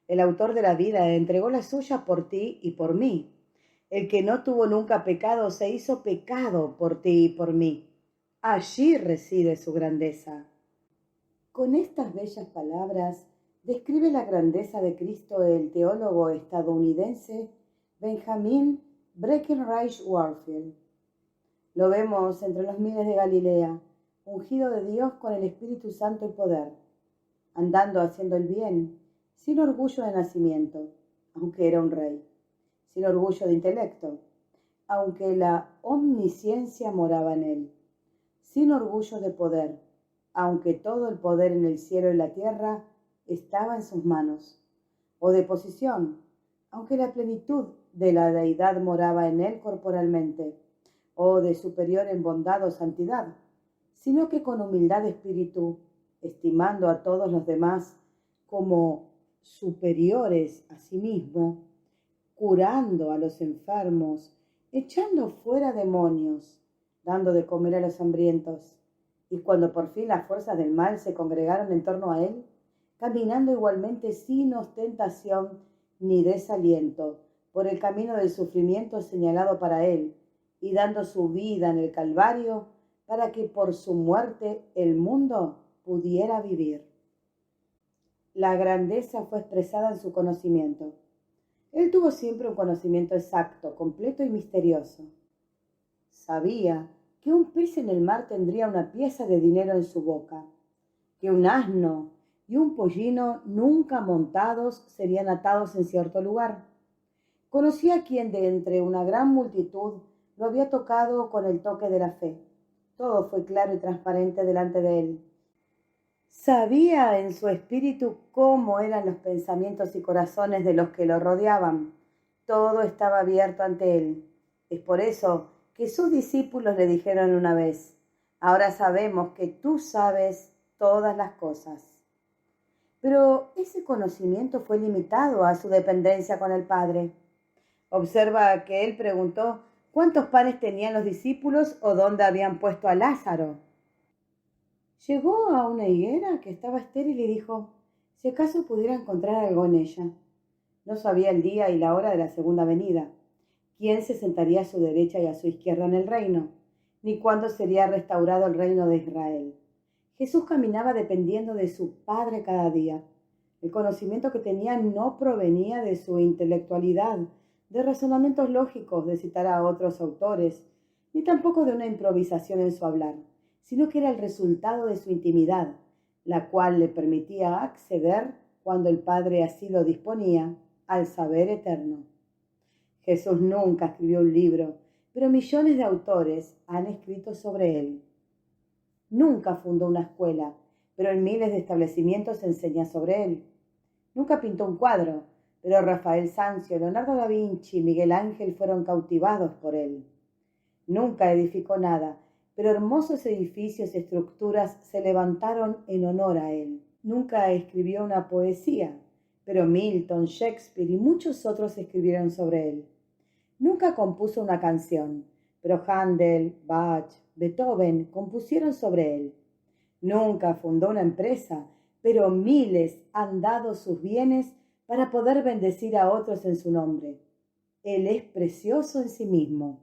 El autor de la vida entregó la suya por ti y por mí. El que no tuvo nunca pecado se hizo pecado por ti y por mí. Allí reside su grandeza. Con estas bellas palabras describe la grandeza de Cristo el teólogo estadounidense Benjamin Breckinridge Warfield. Lo vemos entre los miles de Galilea, ungido de Dios con el Espíritu Santo y poder, andando haciendo el bien, sin orgullo de nacimiento, aunque era un rey, sin orgullo de intelecto, aunque la omnisciencia moraba en él, sin orgullo de poder, aunque todo el poder en el cielo y la tierra estaba en sus manos, o de posición, aunque la plenitud de la deidad moraba en él corporalmente, o de superior en bondad o santidad, sino que con humildad de espíritu, estimando a todos los demás como superiores a sí mismo, curando a los enfermos, echando fuera demonios, dando de comer a los hambrientos. Y cuando por fin las fuerzas del mal se congregaron en torno a él, caminando igualmente sin ostentación ni desaliento por el camino del sufrimiento señalado para él, y dando su vida en el Calvario para que por su muerte el mundo pudiera vivir. La grandeza fue expresada en su conocimiento. Él tuvo siempre un conocimiento exacto, completo y misterioso. Sabía que un pez en el mar tendría una pieza de dinero en su boca, que un asno y un pollino nunca montados serían atados en cierto lugar. Conocía a quien de entre una gran multitud lo había tocado con el toque de la fe. Todo fue claro y transparente delante de él. Sabía en su espíritu cómo eran los pensamientos y corazones de los que lo rodeaban. Todo estaba abierto ante él. Es por eso que sus discípulos le dijeron una vez: ahora sabemos que tú sabes todas las cosas. Pero ese conocimiento fue limitado a su dependencia con el Padre. Observa que él preguntó cuántos panes tenían los discípulos o dónde habían puesto a Lázaro. Llegó a una higuera que estaba estéril y dijo: si acaso pudiera encontrar algo en ella. No sabía el día y la hora de la segunda venida, quién se sentaría a su derecha y a su izquierda en el reino, ni cuándo sería restaurado el reino de Israel. Jesús caminaba dependiendo de su Padre cada día. El conocimiento que tenía no provenía de su intelectualidad, de razonamientos lógicos de citar a otros autores, ni tampoco de una improvisación en su hablar, sino que era el resultado de su intimidad, la cual le permitía acceder, cuando el Padre así lo disponía, al saber eterno. Jesús nunca escribió un libro, pero millones de autores han escrito sobre él. Nunca fundó una escuela, pero en miles de establecimientos enseña sobre él. Nunca pintó un cuadro, pero Rafael Sanzio, Leonardo da Vinci y Miguel Ángel fueron cautivados por él. Nunca edificó nada, pero hermosos edificios y estructuras se levantaron en honor a él. Nunca escribió una poesía, pero Milton, Shakespeare y muchos otros escribieron sobre él. Nunca compuso una canción, pero Handel, Bach, Beethoven compusieron sobre él. Nunca fundó una empresa, pero miles han dado sus bienes para poder bendecir a otros en su nombre. Él es precioso en sí mismo.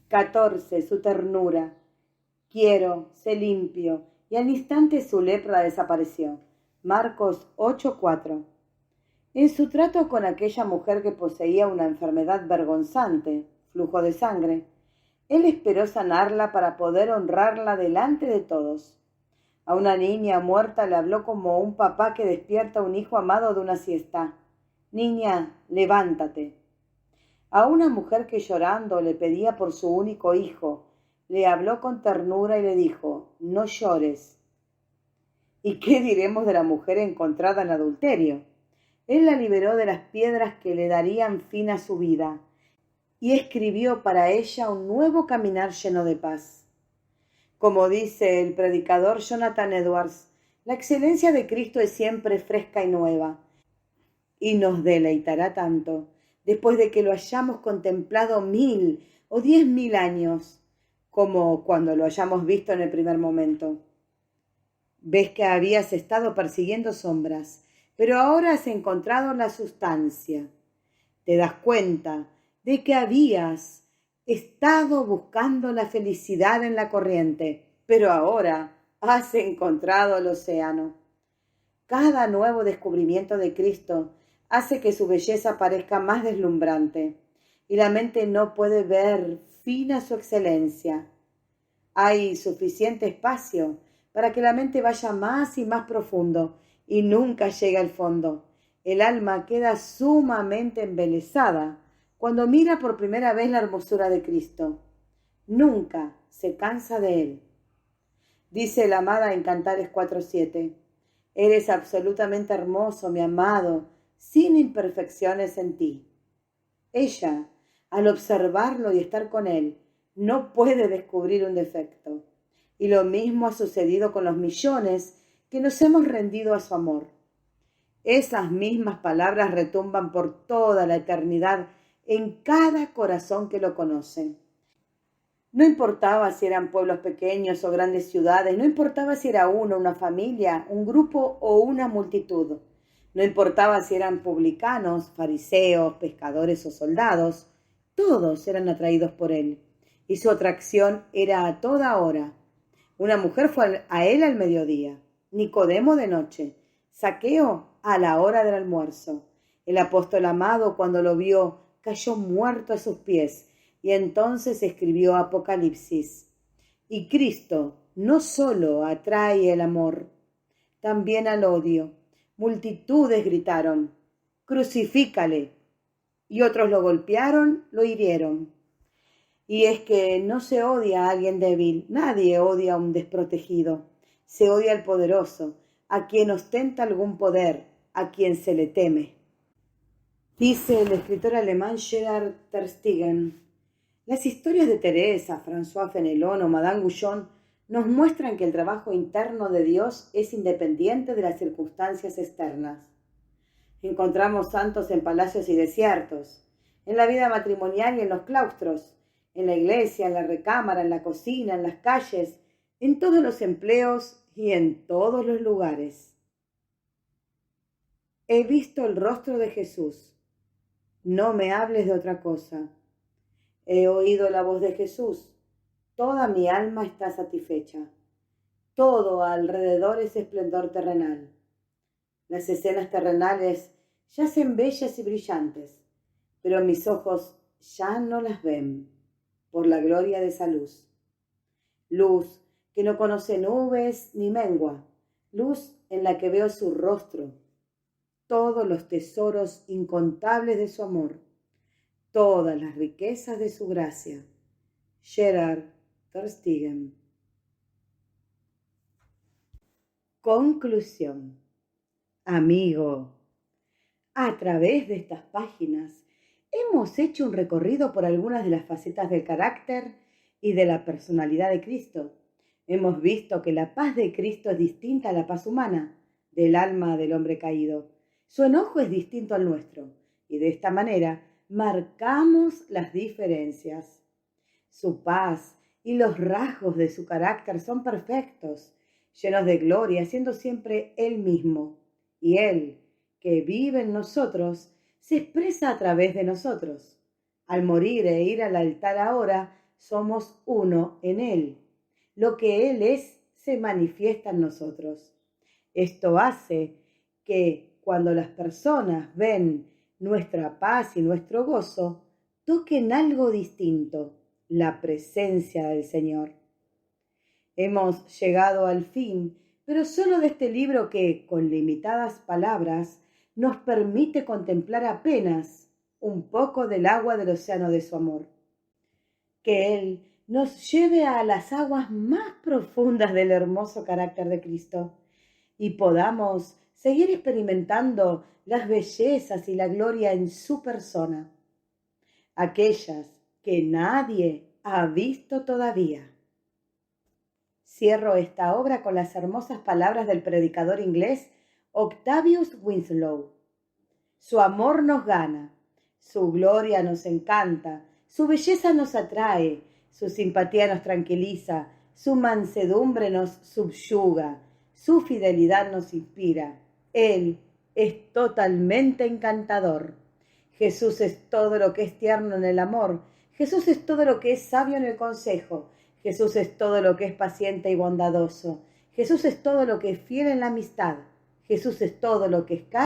14. Su ternura. Quiero, sé limpio, y al instante su lepra desapareció. Marcos 8:4. En su trato con aquella mujer que poseía una enfermedad vergonzante, flujo de sangre, él esperó sanarla para poder honrarla delante de todos. A una niña muerta le habló como un papá que despierta a un hijo amado de una siesta. Niña, levántate. A una mujer que llorando le pedía por su único hijo, le habló con ternura y le dijo, no llores. ¿Y qué diremos de la mujer encontrada en adulterio? Él la liberó de las piedras que le darían fin a su vida y escribió para ella un nuevo caminar lleno de paz. Como dice el predicador Jonathan Edwards, la excelencia de Cristo es siempre fresca y nueva, y nos deleitará tanto después de que lo hayamos contemplado 1000 o 10.000 años, como cuando lo hayamos visto en el primer momento. Ves que habías estado persiguiendo sombras, pero ahora has encontrado la sustancia. Te das cuenta de que habías estado buscando la felicidad en la corriente, pero ahora has encontrado el océano. Cada nuevo descubrimiento de Cristo hace que su belleza parezca más deslumbrante, y la mente no puede ver fin a su excelencia. Hay suficiente espacio para que la mente vaya más y más profundo y nunca llegue al fondo. El alma queda sumamente embelesada cuando mira por primera vez la hermosura de Cristo. Nunca se cansa de él. Dice la amada en Cantares 4:7, eres absolutamente hermoso, mi amado, sin imperfecciones en ti. Ella, al observarlo y estar con él, no puede descubrir un defecto. Y lo mismo ha sucedido con los millones que nos hemos rendido a su amor. Esas mismas palabras retumban por toda la eternidad en cada corazón que lo conoce. No importaba si eran pueblos pequeños o grandes ciudades, no importaba si era uno, una familia, un grupo o una multitud. No importaba si eran publicanos, fariseos, pescadores o soldados, todos eran atraídos por él, y su atracción era a toda hora. Una mujer fue a él al mediodía, Nicodemo de noche, Zaqueo a la hora del almuerzo. El apóstol amado, cuando lo vio, cayó muerto a sus pies, y entonces escribió Apocalipsis. Y Cristo no solo atrae el amor, también al odio. Multitudes gritaron, «¡Crucifícale!», y otros lo golpearon, lo hirieron. Y es que no se odia a alguien débil, nadie odia a un desprotegido. Se odia al poderoso, a quien ostenta algún poder, a quien se le teme. Dice el escritor alemán Gerhard Tersteegen, las historias de Teresa, François Fenelon o Madame Guyon nos muestran que el trabajo interno de Dios es independiente de las circunstancias externas. Encontramos santos en palacios y desiertos, en la vida matrimonial y en los claustros, en la iglesia, en la recámara, en la cocina, en las calles, en todos los empleos y en todos los lugares. He visto el rostro de Jesús. No me hables de otra cosa. He oído la voz de Jesús. Toda mi alma está satisfecha. Todo alrededor es esplendor terrenal. Las escenas terrenales yacen bellas y brillantes, pero mis ojos ya no las ven por la gloria de esa luz. Luz que no conoce nubes ni mengua, luz en la que veo su rostro, todos los tesoros incontables de su amor, todas las riquezas de su gracia. Gerhard Tersteegen. Conclusión. Amigo, a través de estas páginas hemos hecho un recorrido por algunas de las facetas del carácter y de la personalidad de Cristo. Hemos visto que la paz de Cristo es distinta a la paz humana, del alma del hombre caído. Su enojo es distinto al nuestro, y de esta manera marcamos las diferencias. Su paz y los rasgos de su carácter son perfectos, llenos de gloria, siendo siempre Él mismo. Y Él, que vive en nosotros, se expresa a través de nosotros. Al morir e ir al altar ahora, somos uno en Él. Lo que Él es se manifiesta en nosotros. Esto hace que cuando las personas ven nuestra paz y nuestro gozo, toquen algo distinto, la presencia del Señor. Hemos llegado al fin, pero solo de este libro que, con limitadas palabras, nos permite contemplar apenas un poco del agua del océano de su amor. Que Él nos lleve a las aguas más profundas del hermoso carácter de Cristo y podamos seguir experimentando las bellezas y la gloria en su persona, aquellas que nadie ha visto todavía. Cierro esta obra con las hermosas palabras del predicador inglés Octavius Winslow. Su amor nos gana, su gloria nos encanta, su belleza nos atrae, su simpatía nos tranquiliza, su mansedumbre nos subyuga, su fidelidad nos inspira. Él es totalmente encantador. Jesús es todo lo que es tierno en el amor. Jesús es todo lo que es sabio en el consejo. Jesús es todo lo que es paciente y bondadoso. Jesús es todo lo que es fiel en la amistad. Jesús es todo lo que es